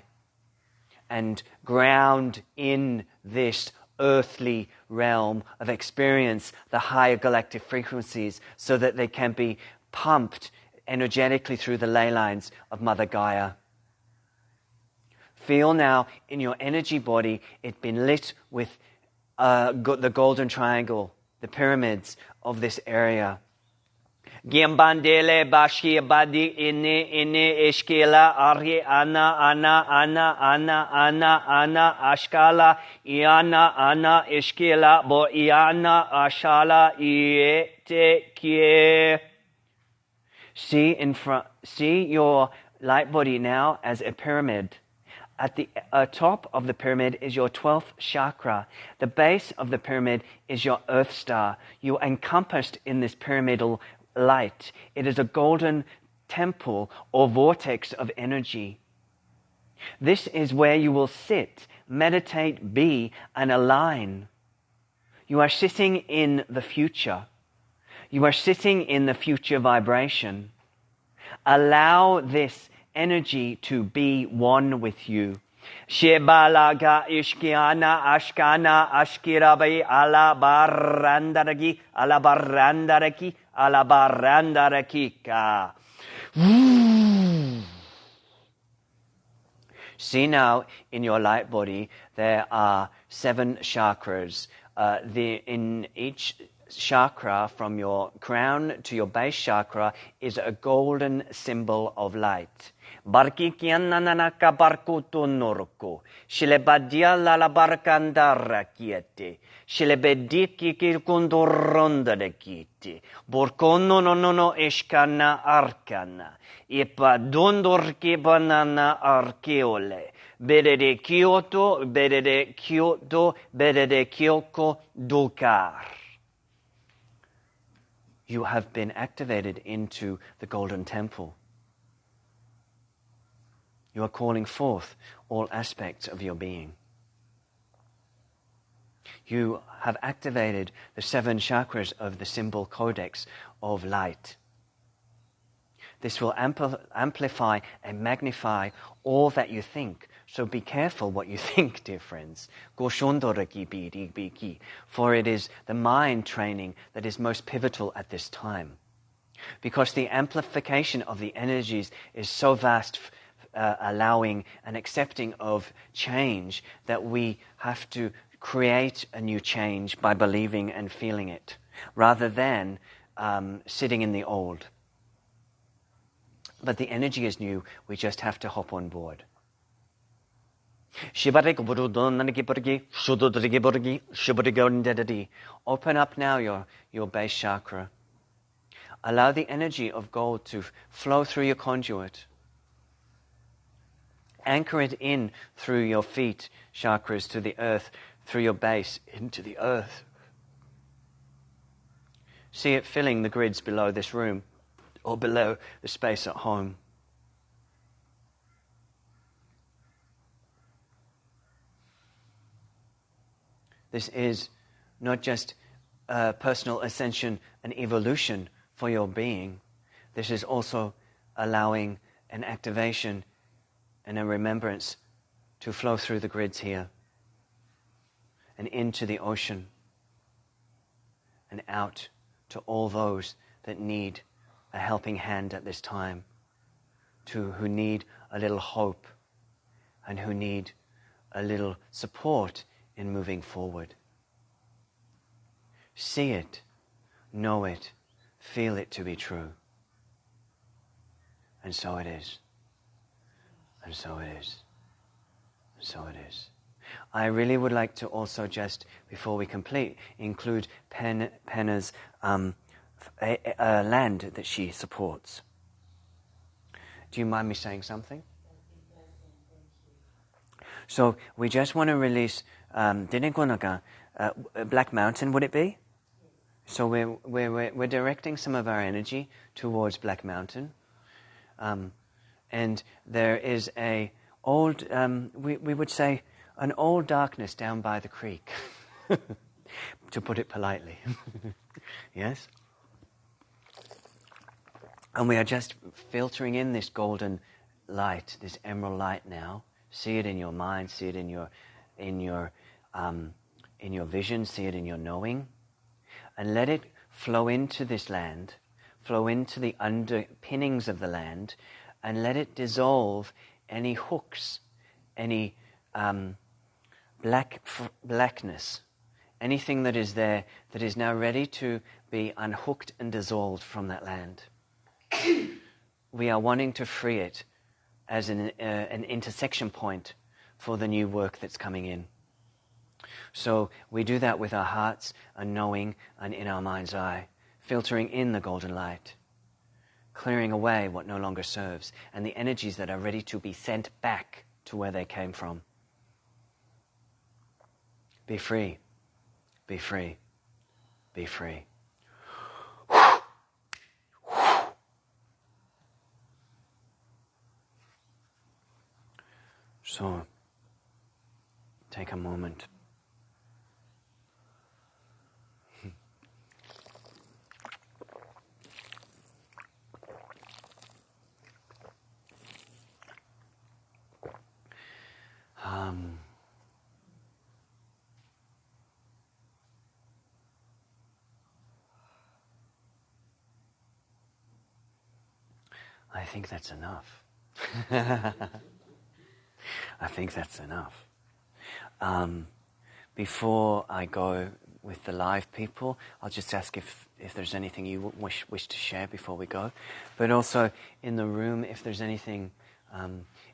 and ground in this earthly realm of experience the higher galactic frequencies so that they can be pumped energetically through the ley lines of Mother Gaia. Feel now in your energy body it been lit with the golden triangle, the pyramids of this area. Giambandele bashi badi ine eshkela ari ana ashkala iana ana eshkela bo iana ashala iete kie. See your light body now as a pyramid. At the top of the pyramid is your 12th chakra. The base of the pyramid is your earth star. You are encompassed in this pyramidal light. It is a golden temple or vortex of energy. This is where you will sit, meditate, be, and align. You are sitting in the future. You are sitting in the future vibration. Allow this energy to be one with you. Shebalaga ishkiana ashkana ashkirabai alabarandaraki alabarandaraki alabarandarakika. See now in your light body, there are 7 chakras. In each chakra, from your crown to your base chakra, is a golden symbol of light. Barki kiananaka barkuto norko, shilebadia la barkandara kiete, shilebediki kilkundoronda de kiti, borkono no eshkana arkana, ipa dondorki banana arkeole, bedede Kyoto, bedede Kyoto, bedede Kyoko Dokar. You have been activated into the Golden Temple. You are calling forth all aspects of your being. You have activated the 7 chakras of the symbol codex of light. This will amplify and magnify all that you think. So be careful what you think, dear friends. For it is the mind training that is most pivotal at this time. Because the amplification of the energies is so vast, allowing and accepting of change, that we have to create a new change by believing and feeling it, rather than sitting in the old. But the energy is new, we just have to hop on board. Open up now your base chakra. Allow the energy of gold to flow through your conduit. Anchor it in through your feet chakras to the earth, through your base into the earth. See it filling the grids below this room, or below the space at home. This is not just personal ascension and evolution for your being. This is also allowing an activation and a remembrance to flow through the grids here and into the ocean and out to all those that need a helping hand at this time, who need a little hope and who need a little support in moving forward. See it, know it, feel it to be true. And so it is. And so it is. And so it is. I really would like to also just, before we complete, include Penna's land that she supports. Do you mind me saying something? So we just want to release Black Mountain, would it be? So we're directing some of our energy towards Black Mountain, and there is a old, we would say, an old darkness down by the creek, to put it politely. Yes. And we are just filtering in this golden light, this emerald light now. See it in your mind, see it in your vision, see it in your knowing, and let it flow into this land, flow into the underpinnings of the land, and let it dissolve any hooks, any blackness, anything that is there that is now ready to be unhooked and dissolved from that land. We are wanting to free it as an intersection point for the new work that's coming in. So we do that with our hearts and knowing and in our mind's eye, filtering in the golden light, clearing away what no longer serves, and the energies that are ready to be sent back to where they came from. Be free. Be free. Be free. So, take a moment. I think that's enough. I think that's enough. Before I go with the live people, I'll just ask if there's anything you wish to share before we go. But also in the room, if there's anything,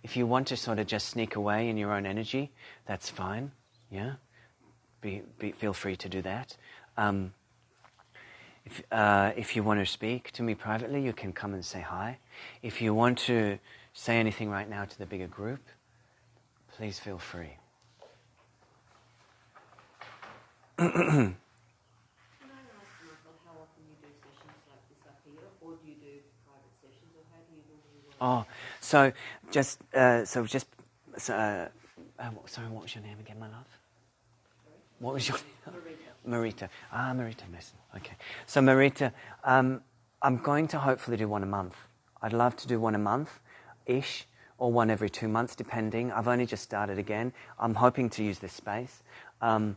if you want to sort of just sneak away in your own energy, that's fine. Yeah, feel free to do that. If you want to speak to me privately, you can come and say hi. If you want to say anything right now to the bigger group, please feel free. Can I ask, Michael, how often you do sessions like this up here, or do you do private sessions, or how do you normally work? Oh, sorry, what was your name again, my love? What was your Marita. Marita Mason. Okay. So Marita, I'm going to hopefully do one a month. I'd love to do one a month-ish, or one every 2 months, depending. I've only just started again. I'm hoping to use this space. So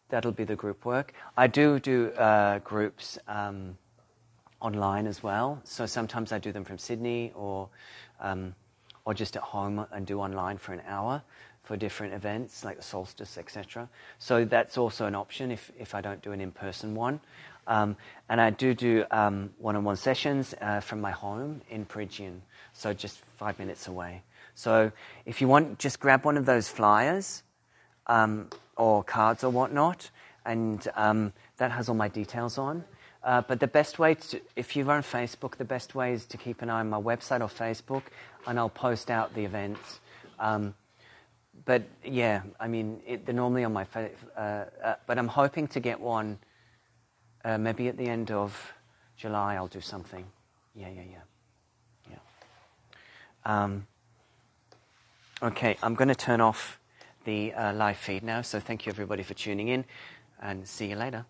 that'll be the group work. I do groups online as well. So sometimes I do them from Sydney or just at home and do online for an hour for different events like the solstice, etc. So that's also an option if I don't do an in-person one. And I do one-on-one sessions from my home in Peregian, so just 5 minutes away. So if you want, just grab one of those flyers or cards or whatnot, and that has all my details on. But the best way if you're on Facebook, the best way is to keep an eye on my website or Facebook, and I'll post out the events. But yeah, I mean, they're normally on my but I'm hoping to get one maybe at the end of July. I'll do something. Yeah. Okay, I'm going to turn off the live feed now, so thank you everybody for tuning in, and see you later.